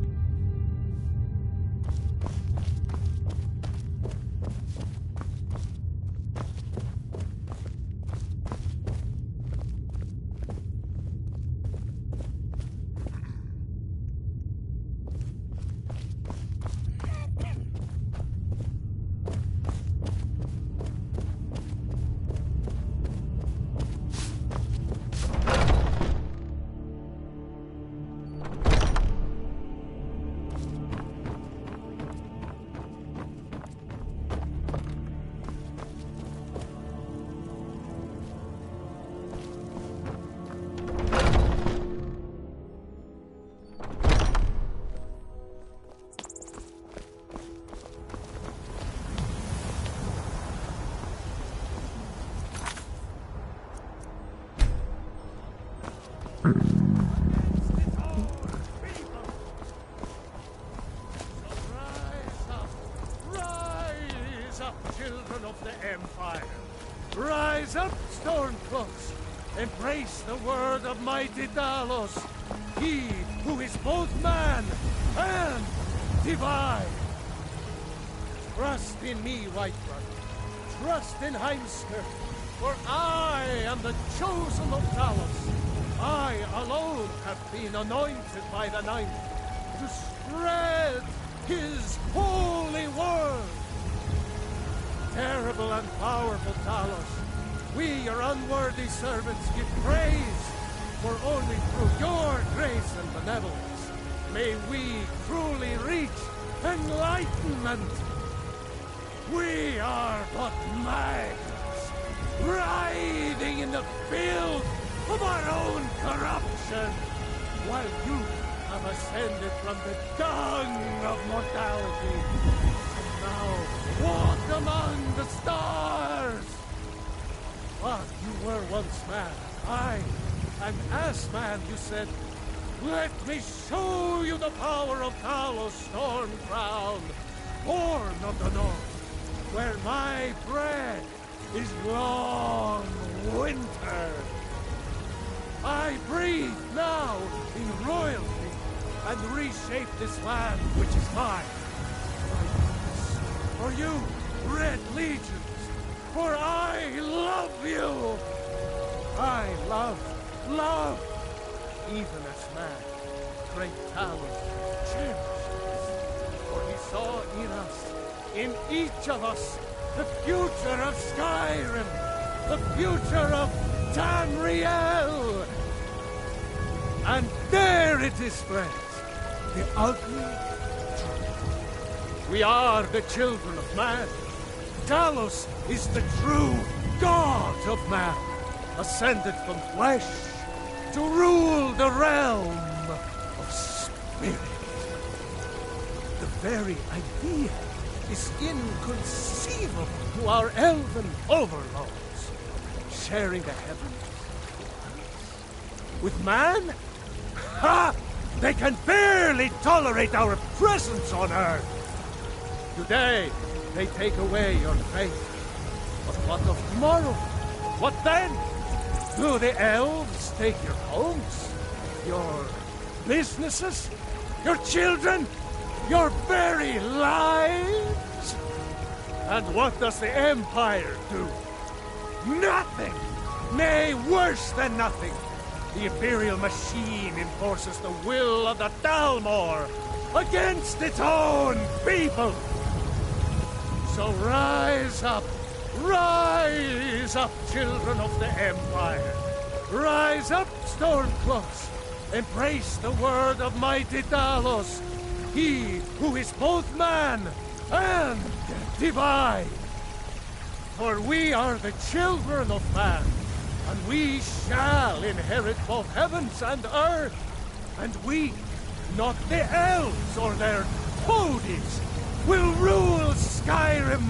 Children of the Empire, rise up, Stormcloaks! Embrace the word of mighty Talos, he who is both man and divine! Trust in me, Whiterun. Trust in Heimskir, for I am the chosen of Talos. I alone have been anointed by the Ninth to spread his holy word. Terrible and powerful Talos, we, your unworthy servants, give praise, for only through your grace and benevolence may we truly reach enlightenment. We are but maggots, writhing in the filth of our own corruption, while you have ascended from the dung of mortality, and now walk among the stars. But you were once man, aye, and as man you said, let me show you the power of Talos Stormcrown, born of the north, where my bread is long winter. I breathe now in royalty and reshape this land which is mine. For you, Red Legions, for I love you. I love, even as man, great Talos cherished us. For he saw in us, in each of us, the future of Skyrim, the future of Tamriel. And there it is, friends, the ugly truth. We are the children of man. Talos is the true god of man, ascended from flesh to rule the realm of spirit. The very idea is inconceivable to our elven overlords, sharing the heavens with man? Ha! They can barely tolerate our presence on Earth. Today, they take away your faith. But what of tomorrow? What then? Do the elves take your homes? Your businesses? Your children? Your very lives? And what does the Empire do? Nothing! Nay, worse than nothing! The Imperial machine enforces the will of the Dalmor against its own people! So rise up, children of the Empire! Rise up, Stormcloaks! Embrace the word of mighty Talos! he who is both man and divine. For we are the children of man, and we shall inherit both heavens and earth. And we, not the elves or their toadies, will rule Skyrim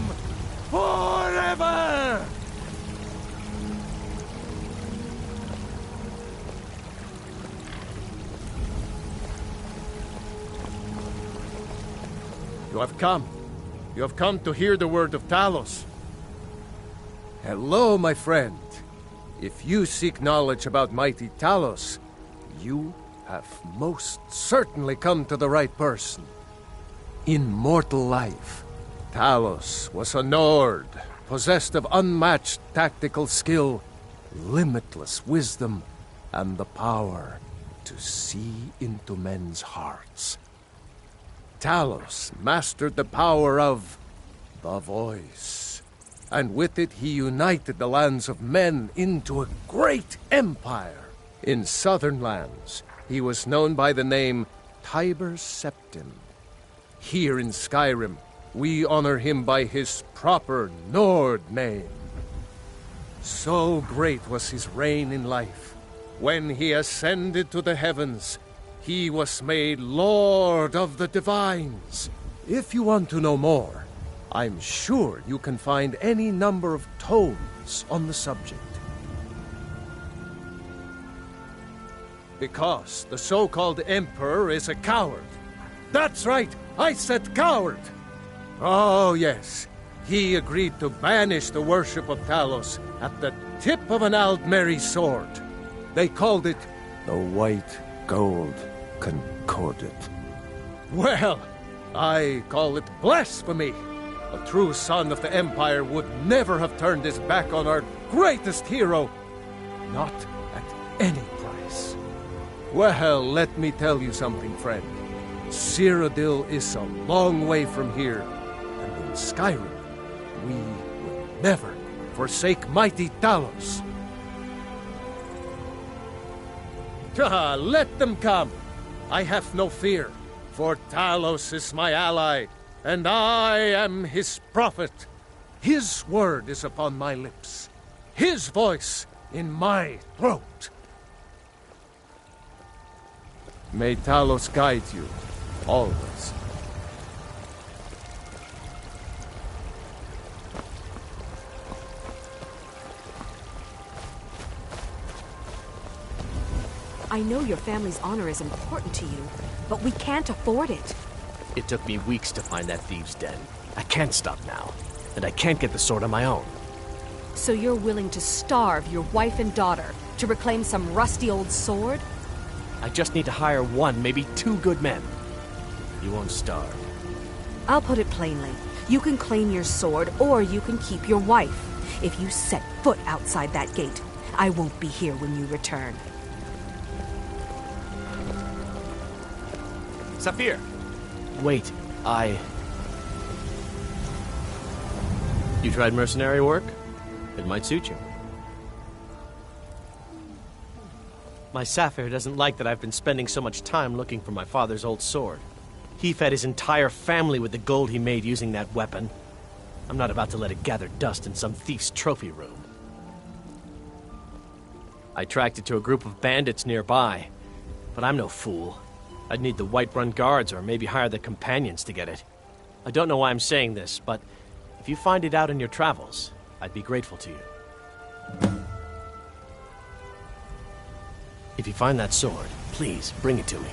forever! You have come. You have come to hear the word of Talos. Hello, my friend. If you seek knowledge about mighty Talos, you have most certainly come to the right person. In mortal life, Talos was a Nord, possessed of unmatched tactical skill, limitless wisdom, and the power to see into men's hearts. Talos mastered the power of the voice, and with it he united the lands of men into a great empire. In southern lands, he was known by the name Tiber Septim. Here in Skyrim, we honor him by his proper Nord name. So great was his reign in life. When he ascended to the heavens, he was made Lord of the Divines. If you want to know more, I'm sure you can find any number of tomes on the subject. Because the so-called Emperor is a coward. That's right, I said coward! Oh yes, he agreed to banish the worship of Talos at the tip of an Aldmeri sword. They called it the White Gold Concordat. Well, I call it blasphemy. A true son of the Empire would never have turned his back on our greatest hero. Not at any price. Well, let me tell you something, friend. Cyrodiil is a long way from here, and in Skyrim, we will never forsake mighty Talos. Let them come. I have no fear, for Talos is my ally, and I am his prophet. His word is upon my lips, his voice in my throat. May Talos guide you, always. I know your family's honor is important to you, but we can't afford it. It took me weeks to find that thieves' den. I can't stop now, and I can't get the sword on my own. So you're willing to starve your wife and daughter to reclaim some rusty old sword? I just need to hire one, maybe two good men. You won't starve. I'll put it plainly. You can claim your sword, or you can keep your wife. If you set foot outside that gate, I won't be here when you return. Saphir! Wait, You tried mercenary work? It might suit you. My Saphir doesn't like that I've been spending so much time looking for my father's old sword. He fed his entire family with the gold he made using that weapon. I'm not about to let it gather dust in some thief's trophy room. I tracked it to a group of bandits nearby, but I'm no fool. I'd need the Whiterun guards or maybe hire the companions to get it. I don't know why I'm saying this, but if you find it out in your travels, I'd be grateful to you. If you find that sword, please bring it to me.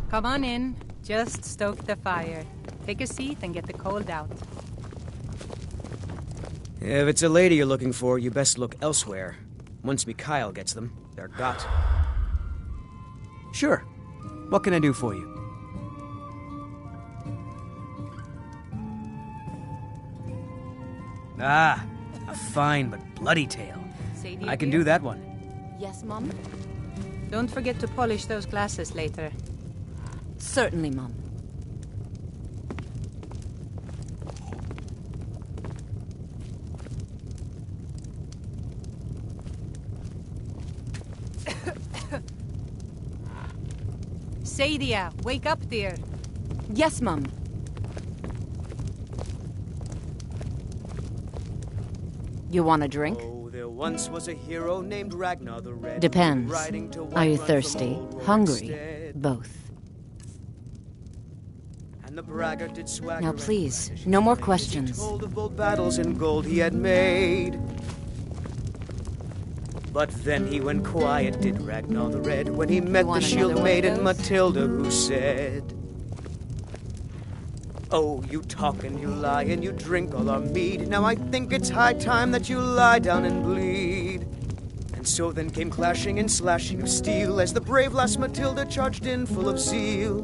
Come on in. Just stoke the fire. Take a seat and get the cold out. If it's a lady you're looking for, you best look elsewhere. Once Mikhail gets them, they're got. Sure. What can I do for you? Ah, a fine but bloody tale. Sadie, I can dear? do that one. Yes, Mum? Don't forget to polish those glasses later. Certainly, Mum. Sadia, wake up, dear. Yes, Mum. You want a drink? Oh, there once was a hero named Ragnar the Red. Depends. Riding to Are you Whiterun from thirsty? old Hungry? Rorikstead. Both. And the braggart did swagger Now, and please, brandish no his more blade as he questions. told of bold battles in gold he had made. But then he went quiet, did Ragnar the Red, when he met the want shield another one of maiden those? Matilda, who said, "Oh, you talk and you lie and you drink all our mead. Now I think it's high time that you lie down and bleed." And so then came clashing and slashing of steel as the brave lass Matilda charged in full of zeal.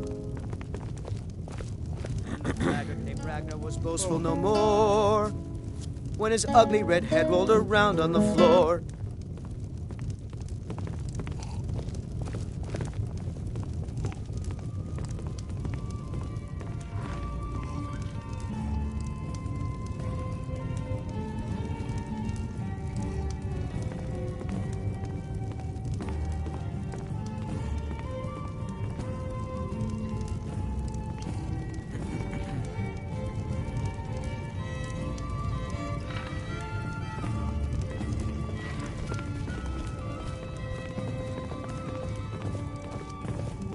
And the braggart named Ragnar was boastful no more when his ugly red head rolled around on the floor.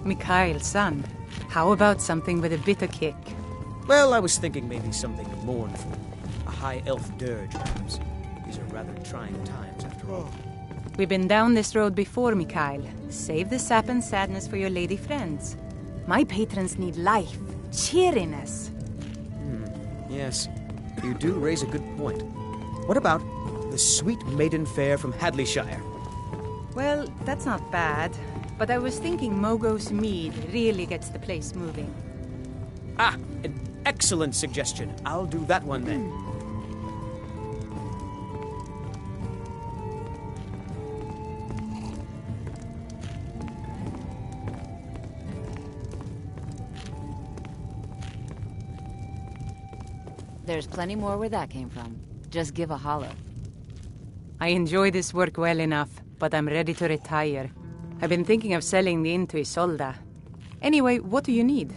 Mikhail, son, how about something with a bitter kick? Well, I was thinking maybe something mournful. A high elf dirge, perhaps. These are rather trying times, after all. We've been down this road before, Mikhail. Save the sap and sadness for your lady friends. My patrons need life, cheeriness. Yes, you do raise a good point. What about the sweet maiden fair from Hadleyshire? Well, that's not bad. But I was thinking Mogo's mead really gets the place moving. Ah, an excellent suggestion. I'll do that one then. There's plenty more where that came from. Just give a holler. I enjoy this work well enough, but I'm ready to retire. I've been thinking of selling the inn to Isolda. Anyway, what do you need?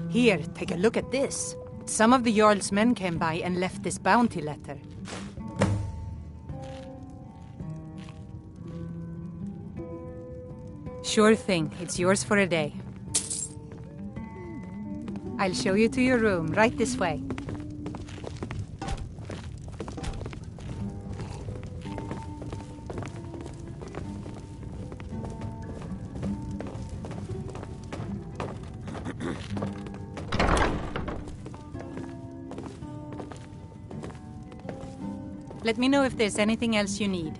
Here, take a look at this. Some of the Jarl's men came by and left this bounty letter. Sure thing. It's yours for a day. I'll show you to your room, right this way. Let me know if there's anything else you need.